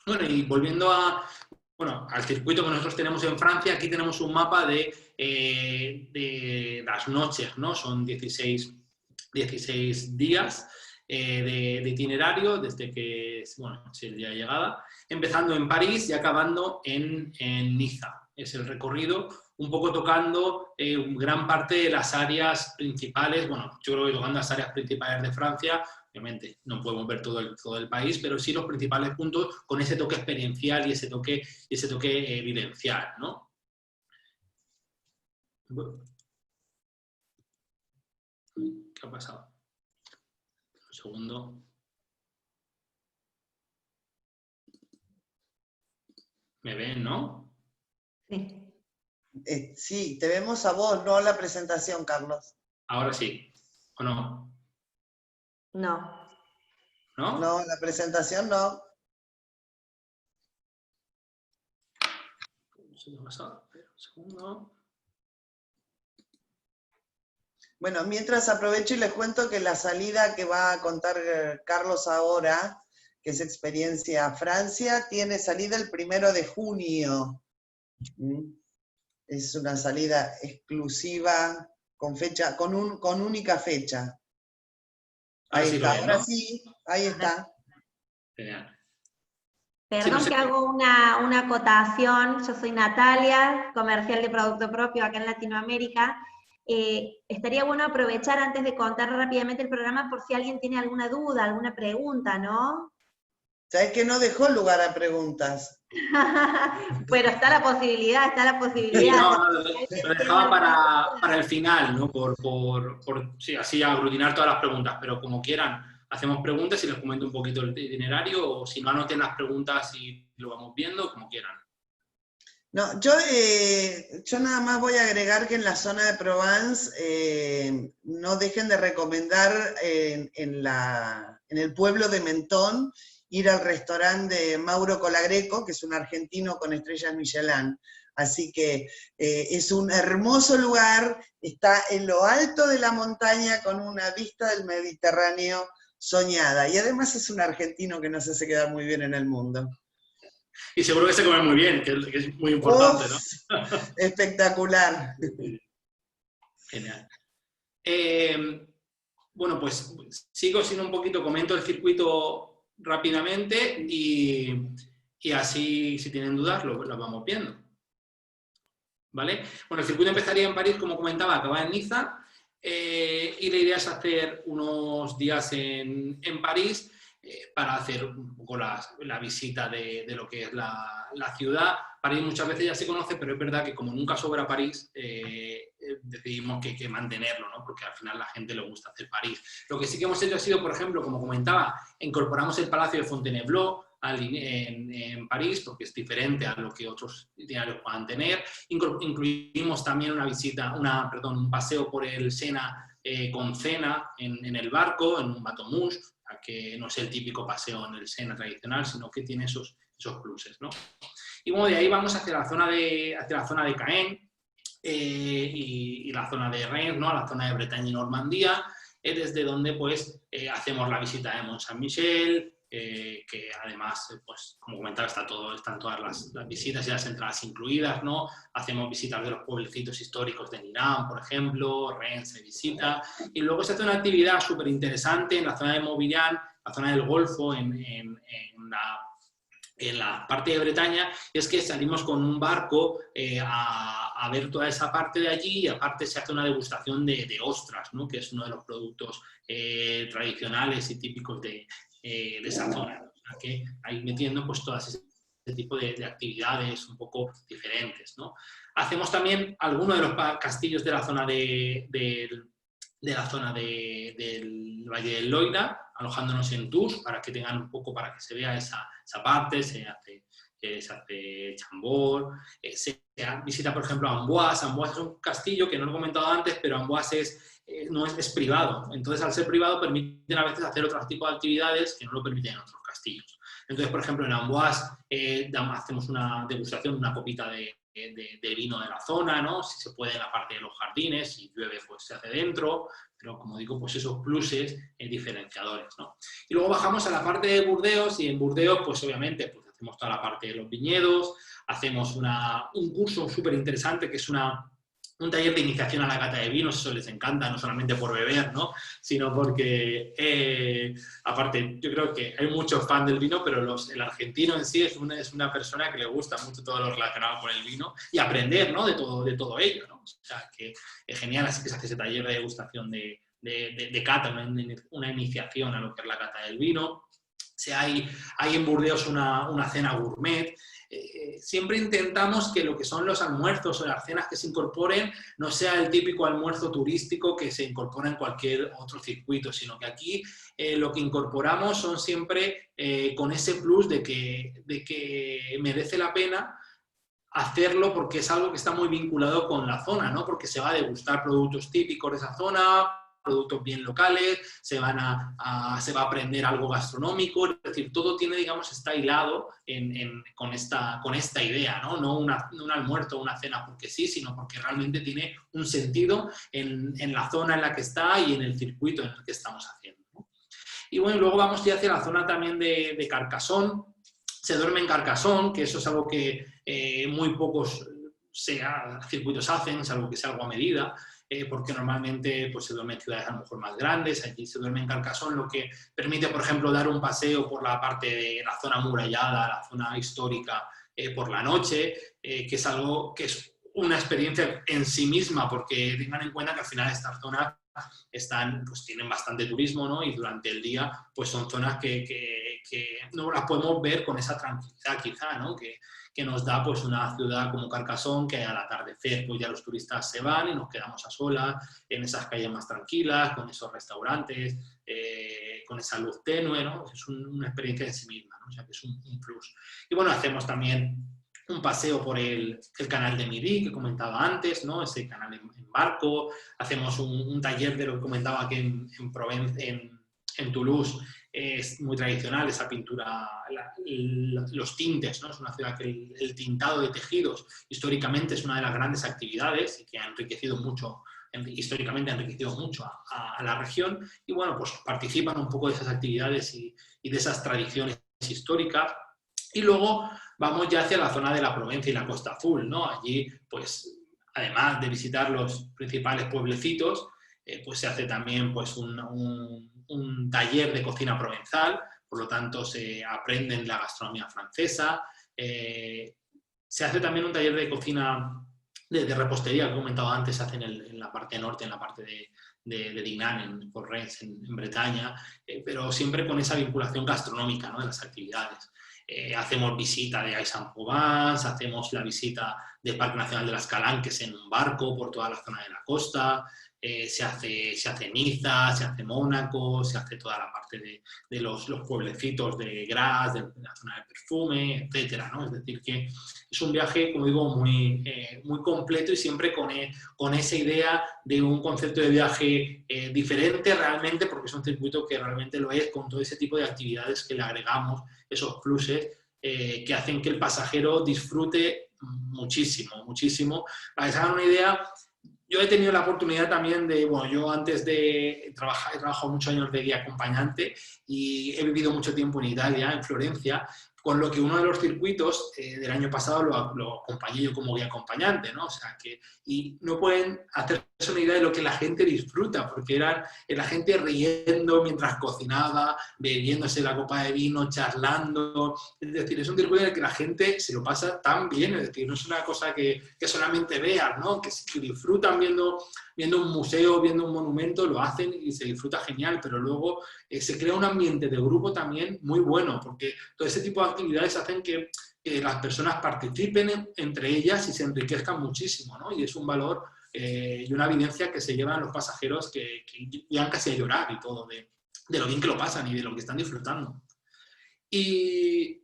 Bueno, y volviendo al circuito que nosotros tenemos en Francia, aquí tenemos un mapa de las noches, ¿no? Son 16 días de itinerario, desde que, bueno, es el día de llegada, empezando en París y acabando en Niza. es el recorrido, un poco tocando gran parte de las áreas principales, bueno, yo creo que tocando las áreas principales de Francia. Obviamente no podemos ver todo el país, pero sí los principales puntos con ese toque experiencial y ese toque vivencial, ¿no? ¿Qué ha pasado? Un segundo. ¿Me ven, no? Sí. Sí, te vemos a vos, no a la presentación, Carlos. Ahora sí, ¿o no? No. ¿No? No, la presentación no. No sé qué ha pasado. Un segundo. Bueno, mientras aprovecho y les cuento que la salida que va a contar Carlos ahora, que es Experiencia a Francia, tiene salida el 1 de junio. Es una salida exclusiva, con fecha, con única fecha. Ahí sí está, lo ven, ahora ¿no? sí, ahí está. Genial. Perdón Sí, no sé. que hago una acotación. Yo soy Natalia, comercial de producto propio acá en Latinoamérica. Estaría bueno aprovechar antes de contar rápidamente el programa por si alguien tiene alguna duda, alguna pregunta, ¿no? ¿Sabés que no dejó lugar a preguntas? Pero está la posibilidad, Sí, no, lo dejaba para el final, ¿no? Sí, así aglutinar todas las preguntas, pero como quieran, hacemos preguntas y les comento un poquito el itinerario, o si no, anoten las preguntas y lo vamos viendo, como quieran. No, yo nada más voy a agregar que en la zona de Provence no dejen de recomendar en el pueblo de Mentón ir al restaurante de Mauro Colagreco, que es un argentino con estrellas Michelin. Así que es un hermoso lugar, está en lo alto de la montaña con una vista del Mediterráneo soñada. Y además es un argentino que nos hace quedar muy bien en el mundo. Y seguro que se come muy bien, que es muy importante, ¿no? Espectacular. Genial. Bueno, pues sigo sin un poquito, comento el circuito rápidamente y así, si tienen dudas, lo vamos viendo. ¿Vale? Bueno, el circuito empezaría en París, como comentaba, acaba en Niza, y la idea es hacer unos días en París para hacer un poco la visita de lo que es la ciudad. París muchas veces ya se conoce, pero es verdad que como nunca sobra París, decidimos que hay que mantenerlo, ¿no? Porque al final a la gente le gusta hacer París. Lo que sí que hemos hecho ha sido, por ejemplo, como comentaba, incorporamos el Palacio de Fontainebleau en París, porque es diferente a lo que otros itinerarios puedan tener. Incluimos también un paseo por el Sena con cena en el barco, en un bateau-mouche, que no es el típico paseo en el Sena tradicional, sino que tiene esos pluses, ¿no? Y bueno, de ahí vamos hacia la zona de Caen y la zona de Rennes, ¿no? La zona de Bretaña y Normandía, desde donde pues hacemos la visita de Mont Saint-Michel, que además, pues, como comentaba, están todas las visitas y las entradas incluidas, ¿no? Hacemos visitas de los pueblecitos históricos de Niram, por ejemplo, Rennes se visita, y luego se hace una actividad súper interesante en la zona de Morbihan, la zona del Golfo, en la parte de Bretaña, y es que salimos con un barco a ver toda esa parte de allí, y aparte se hace una degustación de ostras, ¿no? Que es uno de los productos tradicionales y típicos de esa zona, ¿no? O sea, que ahí metiendo pues todas ese tipo de actividades un poco diferentes, ¿no? Hacemos también algunos de los castillos de la zona del Valle del Loira, alojándonos en Tours para que tengan un poco, para que se vea esa parte, se hace Chambord, se visita por ejemplo Amboise. Amboise es un castillo que no lo he comentado antes, pero Amboise es privado, entonces al ser privado permiten a veces hacer otros tipos de actividades que no lo permiten en otros castillos. Entonces, por ejemplo, en Amboise hacemos una degustación, una copita de vino de la zona, ¿no? Si se puede en la parte de los jardines, si llueve pues se hace dentro, pero como digo, pues esos pluses diferenciadores, ¿no? Y luego bajamos a la parte de Burdeos, y en Burdeos pues obviamente pues hacemos toda la parte de los viñedos, hacemos un curso súper interesante que es una un taller de iniciación a la cata de vinos, eso les encanta, no solamente por beber, ¿no? Sino porque, aparte, yo creo que hay muchos fans del vino, pero el argentino en sí es una persona que le gusta mucho todo lo relacionado con el vino y aprender, ¿no? de todo ello, ¿no? O sea, que es genial, así que se hace ese taller de degustación de cata, una iniciación a lo que es la cata del vino. Hay en Burdeos una cena gourmet. Siempre intentamos que lo que son los almuerzos o las cenas que se incorporen no sea el típico almuerzo turístico que se incorpora en cualquier otro circuito, sino que aquí lo que incorporamos son siempre con ese plus de que merece la pena hacerlo porque es algo que está muy vinculado con la zona, ¿no? Porque se va a degustar productos típicos de esa zona, productos bien locales, se va a aprender algo gastronómico, es decir, todo tiene, digamos, está hilado con esta idea, ¿no? No un almuerzo o una cena porque sí, sino porque realmente tiene un sentido en la zona en la que está y en el circuito en el que estamos haciendo, ¿no? Y bueno, luego vamos ya hacia la zona también de Carcassonne. Se duerme en Carcassonne, que eso es algo que muy pocos circuitos hacen, es algo que es algo a medida, porque normalmente pues, se duerme en ciudades a lo mejor más grandes. Allí se duerme en Carcassonne, lo que permite, por ejemplo, dar un paseo por la parte de la zona amurallada, la zona histórica, por la noche, que es algo que es una experiencia en sí misma, porque tengan en cuenta que al final estas zonas pues tienen bastante turismo, ¿no? Y durante el día pues son zonas que no las podemos ver con esa tranquilidad quizá, ¿no? Que nos da pues una ciudad como Carcassonne, que al atardecer pues ya los turistas se van y nos quedamos a solas en esas calles más tranquilas, con esos restaurantes, con esa luz tenue, ¿no? Es una experiencia en sí misma, ¿no? O sea que es un plus. Y bueno, hacemos también un paseo por el canal de Midi, que comentaba antes, ¿no? Ese canal en barco. Hacemos un taller de lo que comentaba aquí en Provence, en Toulouse. Es muy tradicional esa pintura, los tintes, ¿no? Es una ciudad que el tintado de tejidos históricamente es una de las grandes actividades y que ha enriquecido mucho, históricamente ha enriquecido mucho a la región. Y bueno, pues participan un poco de esas actividades y de esas tradiciones históricas. Y luego vamos ya hacia la zona de la Provenza y la Costa Azul, ¿no? Allí, pues, además de visitar los principales pueblecitos, pues se hace también pues, un taller de cocina provenzal, por lo tanto se aprende la gastronomía francesa. Se hace también un taller de cocina de repostería, que he comentado antes, se hace en la parte norte, en la parte de Dinan, en Forres, en Bretaña, pero siempre con esa vinculación gastronómica, ¿no? De las actividades. Hacemos visita de Aix-en-Provence, hacemos la visita del Parque Nacional de las Calanques en un barco por toda la zona de la costa, se hace Niza, se hace Mónaco, se hace toda la parte de los pueblecitos de Gras, de la zona de perfume, etcétera, ¿no? Es decir, que es un viaje, como digo, muy completo y siempre con esa idea de un concepto de viaje diferente realmente, porque es un circuito que realmente lo es, con todo ese tipo de actividades que le agregamos, esos pluses que hacen que el pasajero disfrute muchísimo, muchísimo. Para que se hagan una idea, yo he tenido la oportunidad también yo antes de trabajar, he trabajado muchos años de guía acompañante y he vivido mucho tiempo en Italia, en Florencia, con lo que uno de los circuitos del año pasado lo acompañé yo como guía acompañante, ¿no? O sea y no pueden hacerse una idea de lo que la gente disfruta, porque era la gente riendo mientras cocinaba, bebiéndose la copa de vino, charlando. Es decir, es un circuito en el que la gente se lo pasa tan bien, es decir, no es una cosa que solamente vean, ¿no? Que disfrutan viendo un museo, viendo un monumento, lo hacen y se disfruta genial, pero luego se crea un ambiente de grupo también muy bueno, porque todo ese tipo de actividades hacen que las personas participen entre ellas y se enriquezcan muchísimo, ¿no? Y es un valor y una evidencia que se llevan los pasajeros que llegan casi a llorar y todo, de lo bien que lo pasan y de lo que están disfrutando. Y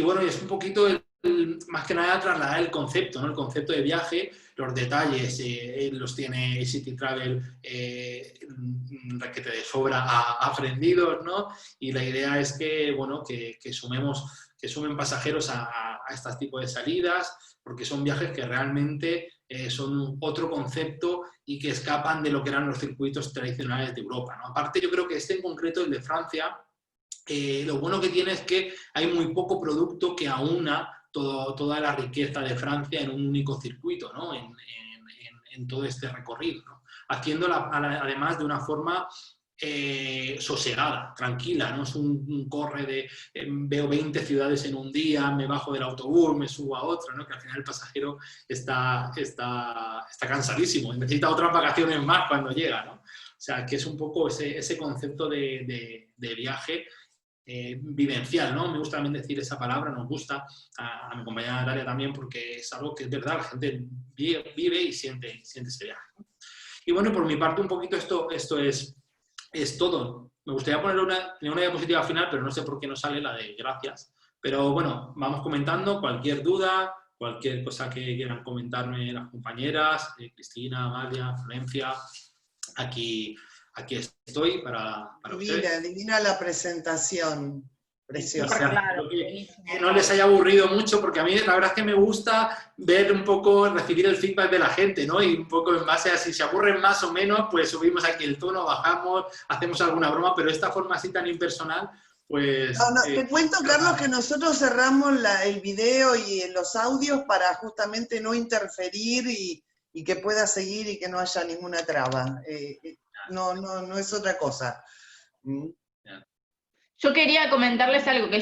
bueno, es un poquito más que nada trasladar el concepto, ¿no? El concepto de viaje, los detalles los tiene City Travel requete de sobra aprendidos, ¿no? Y la idea es que, bueno, que sumen pasajeros a estos tipos de salidas, porque son viajes que realmente son otro concepto y que escapan de lo que eran los circuitos tradicionales de Europa, ¿no? Aparte, yo creo que este en concreto, el de Francia, lo bueno que tiene es que hay muy poco producto que aúna toda la riqueza de Francia en un único circuito, ¿no? En en todo este recorrido, ¿no? Haciéndolo además de una forma sosegada, tranquila, no es un corre de veo 20 ciudades en un día, me bajo del autobús, me subo a otro, ¿no? Que al final el pasajero está cansadísimo y necesita otras vacaciones más cuando llega, ¿no? O sea, que es un poco ese concepto de viaje vivencial, ¿no? Me gusta también decir esa palabra, nos gusta a mi compañera Natalia también, porque es algo que es verdad, la gente vive y siente ese viaje, ¿no? Y bueno, por mi parte un poquito esto es todo. Me gustaría poner una diapositiva final, pero no sé por qué no sale la de gracias. Pero bueno, vamos comentando cualquier duda, cualquier cosa que quieran comentarme las compañeras, Cristina, Amalia, Florencia. Aquí estoy para ustedes. Divina la presentación. Preciosa. Claro, que no les haya aburrido mucho, porque a mí la verdad es que me gusta ver un poco, recibir el feedback de la gente, ¿no? Y un poco en base a si se aburren más o menos, pues subimos aquí el tono, bajamos, hacemos alguna broma, pero de esta forma así tan impersonal, pues... te cuento, Carlos, que nosotros cerramos el video y los audios para justamente no interferir y que pueda seguir y que no haya ninguna traba. No es otra cosa. Yo quería comentarles algo, que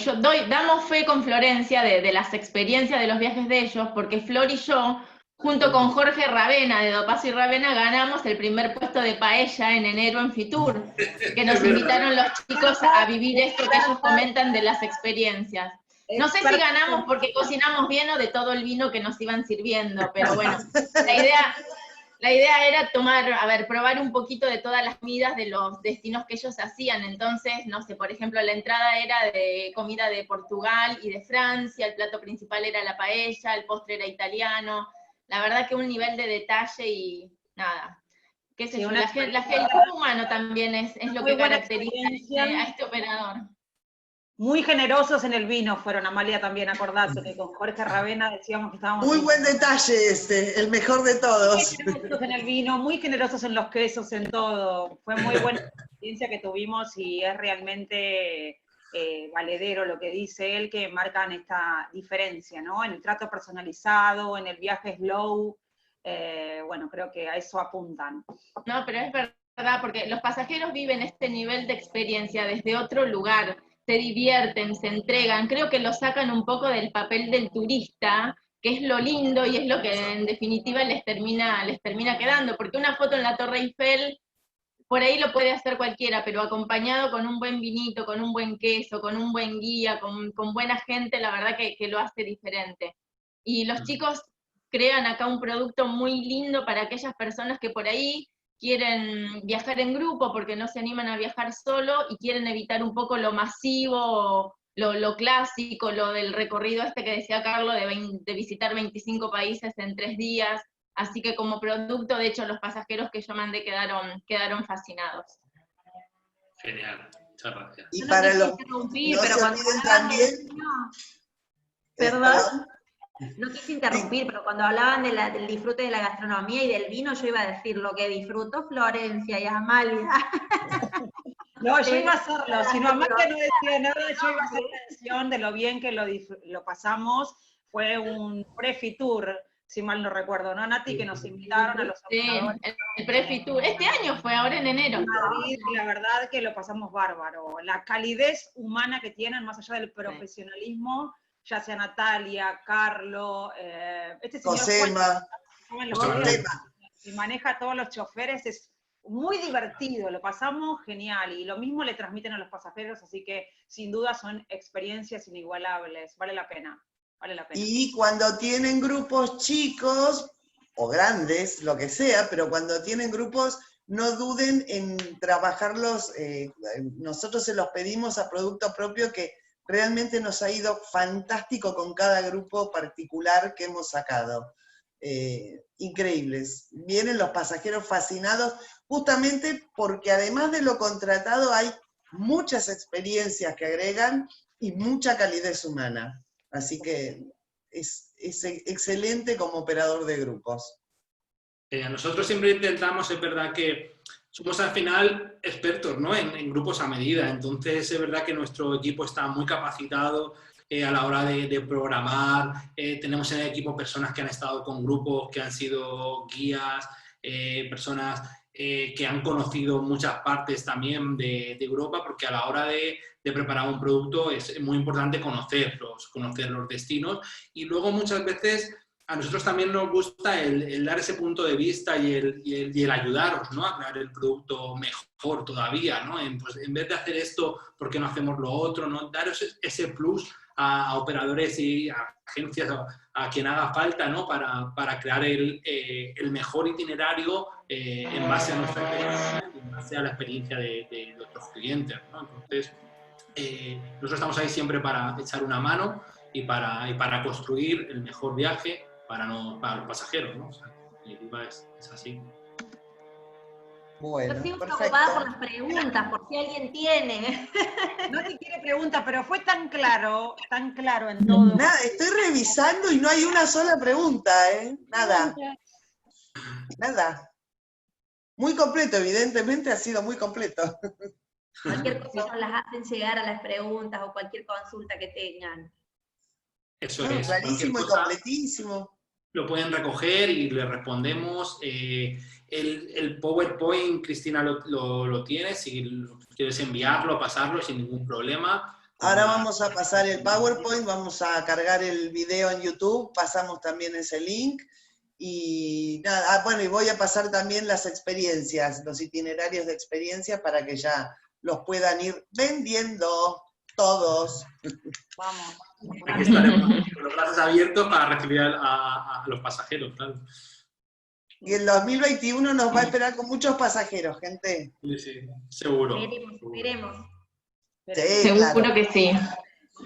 damos fe con Florencia de las experiencias de los viajes de ellos, porque Flor y yo, junto con Jorge Ravena, de Dopazo y Ravena, ganamos el primer puesto de paella en enero en Fitur, que nos invitaron los chicos a vivir esto que ellos comentan de las experiencias. No sé si ganamos porque cocinamos bien o de todo el vino que nos iban sirviendo, pero bueno, la idea era probar un poquito de todas las comidas de los destinos que ellos hacían. Entonces, no sé, por ejemplo, la entrada era de comida de Portugal y de Francia, el plato principal era la paella, el postre era italiano. La verdad que un nivel de detalle y nada. Qué sé yo, el lado humano también es lo que caracteriza a este operador. Muy generosos en el vino fueron, Amalia, también, acordate que con Jorge Ravena decíamos que estábamos... Muy buen detalle el mejor de todos. Muy generosos en el vino, muy generosos en los quesos, en todo. Fue muy buena experiencia que tuvimos y es realmente valedero lo que dice él, que marcan esta diferencia, ¿no? En el trato personalizado, en el viaje slow, bueno, creo que a eso apuntan. No, pero es verdad, porque los pasajeros viven este nivel de experiencia desde otro lugar, se divierten, se entregan, creo que lo sacan un poco del papel del turista, que es lo lindo y es lo que en definitiva les termina quedando, porque una foto en la Torre Eiffel, por ahí lo puede hacer cualquiera, pero acompañado con un buen vinito, con un buen queso, con un buen guía, con buena gente, la verdad que lo hace diferente. Y los chicos crean acá un producto muy lindo para aquellas personas que por ahí quieren viajar en grupo porque no se animan a viajar solo y quieren evitar un poco lo masivo, lo clásico, lo del recorrido que decía Carlos, de visitar 25 países en 3 días. Así que como producto, de hecho, los pasajeros que yo mandé quedaron fascinados. Genial, muchas gracias. Y para los... No se olviden también... Perdón. No quise interrumpir, pero cuando hablaban del disfrute de la gastronomía y del vino, yo iba a decir lo que disfrutó Florencia y Amalia. No, yo iba a hacerlo, si no Amalia no decía nada, yo iba a hacer mención de lo bien que lo pasamos. Fue un pre-Fitur, si mal no recuerdo, ¿no, Nati? Que nos invitaron a los operadores. Sí, el pre-Fitur. Este año fue, ahora en enero. Madrid, la verdad que lo pasamos bárbaro. La calidez humana que tienen, más allá del profesionalismo, ya sea Natalia, Carlos, este señor Josema, y maneja a todos los choferes, es muy divertido, lo pasamos genial, y lo mismo le transmiten a los pasajeros, así que sin duda son experiencias inigualables, vale la pena. Y cuando tienen grupos chicos, o grandes, lo que sea, pero cuando tienen grupos, no duden en trabajarlos, nosotros se los pedimos a producto propio, que realmente nos ha ido fantástico con cada grupo particular que hemos sacado. Increíbles. Vienen los pasajeros fascinados, justamente porque además de lo contratado hay muchas experiencias que agregan y mucha calidez humana. Así que es excelente como operador de grupos. Nosotros siempre intentamos, es verdad que somos al final expertos, ¿no? en grupos a medida, entonces es verdad que nuestro equipo está muy capacitado a la hora de programar. Tenemos en el equipo personas que han estado con grupos, que han sido guías, personas que han conocido muchas partes también de Europa, porque a la hora de preparar un producto es muy importante conocer los destinos, y luego muchas veces a nosotros también nos gusta el dar ese punto de vista y el ayudaros, ¿no?, a crear el producto mejor todavía, ¿no? Pues en vez de hacer esto, ¿por qué no hacemos lo otro?, ¿no? Daros ese plus a operadores y a agencias, a quien haga falta, ¿no?, para crear el mejor itinerario en base a nuestra experiencia, en base a la experiencia de nuestros clientes, ¿no? Entonces, nosotros estamos ahí siempre para echar una mano y para construir el mejor viaje para los pasajeros, ¿no? O sea, es así. Bueno, Yo sigo perfecto. preocupada por las preguntas, por si alguien tiene. No te quiere preguntar, pero fue tan claro en todo. Nada, estoy revisando y no hay una sola pregunta, ¿eh? Nada. Nada. Muy completo, evidentemente ha sido muy completo. Cualquier cosa nos las hacen llegar a las preguntas o cualquier consulta que tengan. Eso No, es. clarísimo y Cualquier cosa completísimo. lo pueden recoger y le respondemos. El PowerPoint, Cristina, lo tienes, si quieres enviarlo, pasarlo sin ningún problema. Ahora vamos a pasar el PowerPoint, vamos a cargar el video en YouTube, pasamos también ese link. Y nada, bueno, y voy a pasar también las experiencias, los itinerarios de experiencia para que ya los puedan ir vendiendo todos. Vamos. Aquí estaremos con los brazos abiertos para recibir a los pasajeros, claro. Y el 2021 nos va a esperar con muchos pasajeros, gente. Sí, sí, seguro. Veremos. Sí, Seguro claro. que sí.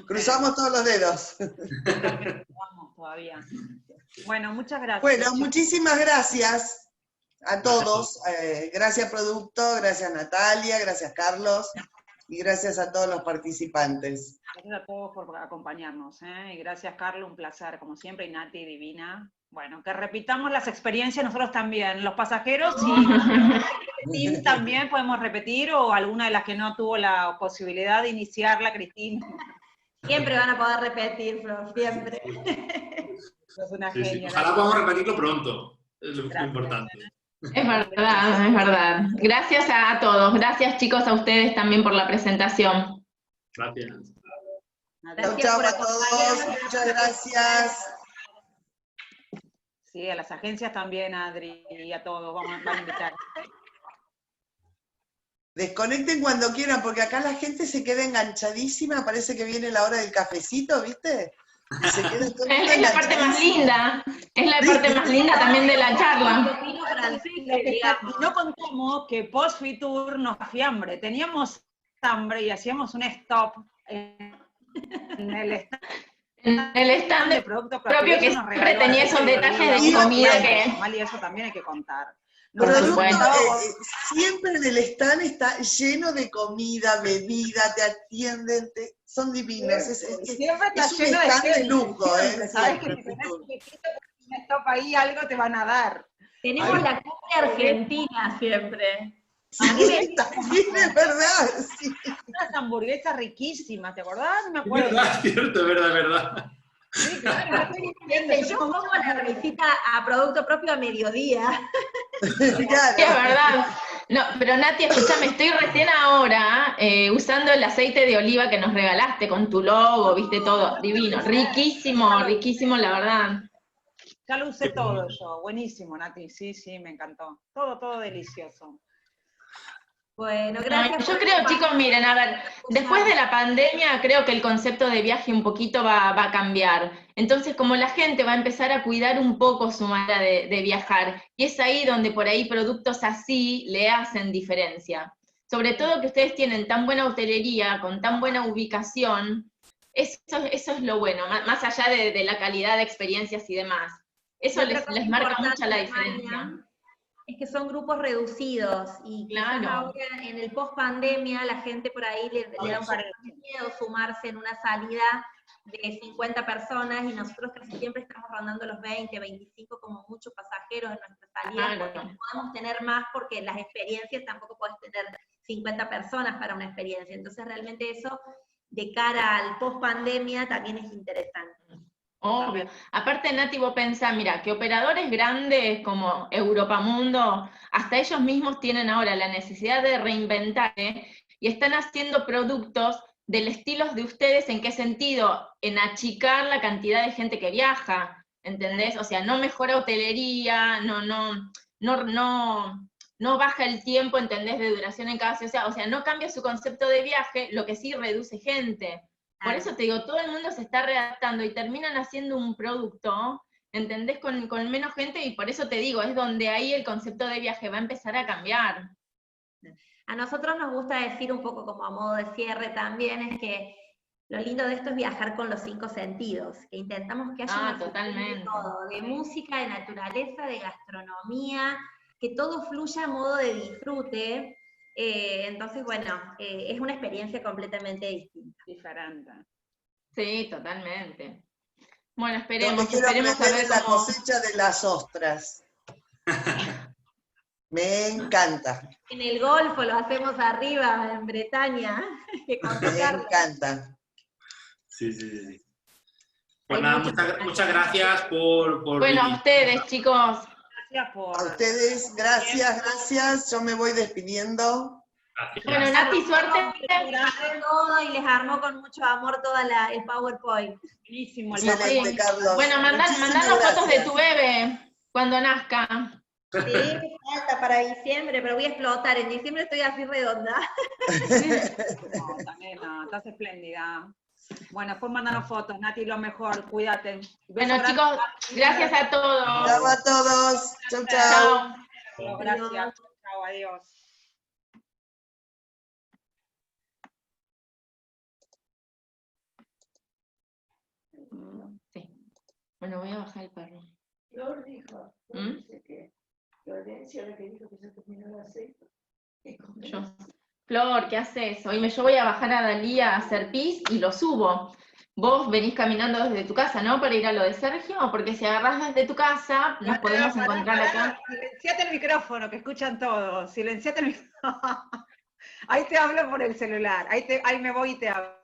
Cruzamos todos los dedos. Vamos todavía. Bueno, muchas gracias. Bueno, chicos. muchísimas gracias a todos. Gracias Producto, gracias Natalia, gracias Carlos y gracias a todos los participantes. Gracias a todos por acompañarnos. Y gracias, Carlos, un placer, como siempre, y Nati, divina. Bueno, que repitamos las experiencias nosotros también, los pasajeros, y también podemos repetir, o alguna de las que no tuvo la posibilidad de iniciarla, Cristina. Siempre van a poder repetir, Flor, siempre. Es una Sí, sí. genia. Ojalá podamos repetirlo pronto, es lo Gracias. importante. Es verdad, es verdad. Gracias a todos. Gracias, chicos, a ustedes también por la presentación. Gracias. Chau, Gracias chau por a todos, acompañarnos. muchas gracias. Sí, a las agencias también, Adri, y a todos, van a invitar. Desconecten cuando quieran, porque acá la gente se queda enganchadísima, parece que viene la hora del cafecito, ¿viste? Y se queda todo el mundo Es la parte más linda. Es la parte más linda también de la charla. Vino francés, Y digamos. no contamos que post Fitur nos hambre, teníamos hambre y hacíamos un stop en el stand En el de stand producto propio que nos siempre regaló tenía aceite esos de detalles de oliva, comida bueno, que... normal, y eso también hay que contar. Por Nos Producto, supuesto. siempre en el stand está lleno de comida, bebida, te atienden, son divinos. Siempre está Es un lleno stand de gente, lujo, siempre, ¿sabes? Que siempre, si tenés Fitur. un stop ahí, algo te van a dar. Tenemos la cumbre argentina siempre. Sí, también es verdad. Sí. Unas hamburguesas riquísimas, ¿te acordás? No me Es acuerdo. verdad, es cierto, es verdad, es verdad. Sí, claro, no estoy mintiendo, Yo pongo la visita a producto propio a mediodía. Pues Claro. Sí, es verdad. No, pero Nati, escúchame, estoy recién ahora usando el aceite de oliva que nos regalaste con tu logo, viste todo, divino, riquísimo, riquísimo, la verdad. Ya lo usé todo yo, buenísimo, Nati, sí, sí, me encantó. Todo delicioso. Bueno, gracias. Yo creo, chicos, miren, a ver, después de la pandemia creo que el concepto de viaje un poquito va a cambiar. Entonces, como la gente va a empezar a cuidar un poco su manera de viajar, y es ahí donde por ahí productos así le hacen diferencia. Sobre todo que ustedes tienen tan buena hotelería, con tan buena ubicación, eso es lo bueno, más allá de la calidad de experiencias y demás. Eso les marca mucha la diferencia. Es que son grupos reducidos y quizás Claro. ahora en el post pandemia la gente por ahí le da un poco de miedo sumarse en una salida de 50 personas y nosotros casi siempre estamos rondando los 20, 25 como muchos pasajeros en nuestras salidas, Claro. porque no podemos tener más porque las experiencias tampoco puedes tener 50 personas para una experiencia, entonces realmente eso de cara al post-pandemia también es interesante. Obvio. Aparte, Nati, vos pensás, mira, que operadores grandes como Europamundo, hasta ellos mismos tienen ahora la necesidad de reinventarse y están haciendo productos del estilo de ustedes. ¿En qué sentido? En achicar la cantidad de gente que viaja, ¿entendés? O sea, no mejora hotelería, no baja el tiempo, ¿entendés?, de duración en cada ciudad. O sea, no cambia su concepto de viaje, lo que sí reduce gente. Por eso te digo, todo el mundo se está readaptando y terminan haciendo un producto, ¿entendés?, con menos gente, y por eso te digo, es donde ahí el concepto de viaje va a empezar a cambiar. A nosotros nos gusta decir un poco como a modo de cierre también, es que lo lindo de esto es viajar con los 5 sentidos, que intentamos que haya una fusión totalmente. de todo, de música, de naturaleza, de gastronomía, que todo fluya a modo de disfrute. Entonces, bueno, es una experiencia completamente distinta. Diferente. Sí, totalmente. Bueno, Yo me esperemos quiero a aprender ver de la cómo... cosecha de las ostras. Me encanta. En el Golfo lo hacemos arriba, en Bretaña, que contó Me Carlos. encanta. Sí. Pues Hay nada, muchas muchas gracias por Bueno, a vivir. ustedes, chicos. Gracias por... A ustedes, gracias. Yo me voy despidiendo. Gracias. Bueno, Nati, suerte. Preparó todo y les armó con mucho amor toda el PowerPoint. Buenísimo. el Excelente, Sí. Carlos. Bueno, mandanos Muchísimas fotos de gracias. tu bebé cuando nazca. Sí, falta para diciembre, pero voy a explotar. En diciembre estoy así redonda. No, nena, estás espléndida. Bueno, después mandanos fotos, Nati, lo mejor, cuídate. Bueno, chicos, gracias a todos. Chao a todos. Chau, chau. Chao. Gracias. Chao, adiós. Sí. Bueno, voy a bajar el perro. Flor dijo, ¿Mm? dice que Florencia la que dijo que se terminó el aceite. Yo. Flor, ¿qué haces? Hoy yo voy a bajar a Dalí a hacer pis y lo subo. Vos venís caminando desde tu casa, ¿no? Para ir a lo de Sergio, porque si agarrás desde tu casa, nos podemos encontrar acá. Silenciate el micrófono, que escuchan todos. Silenciate el micrófono. Ahí te hablo por el celular. Ahí me voy y te hablo.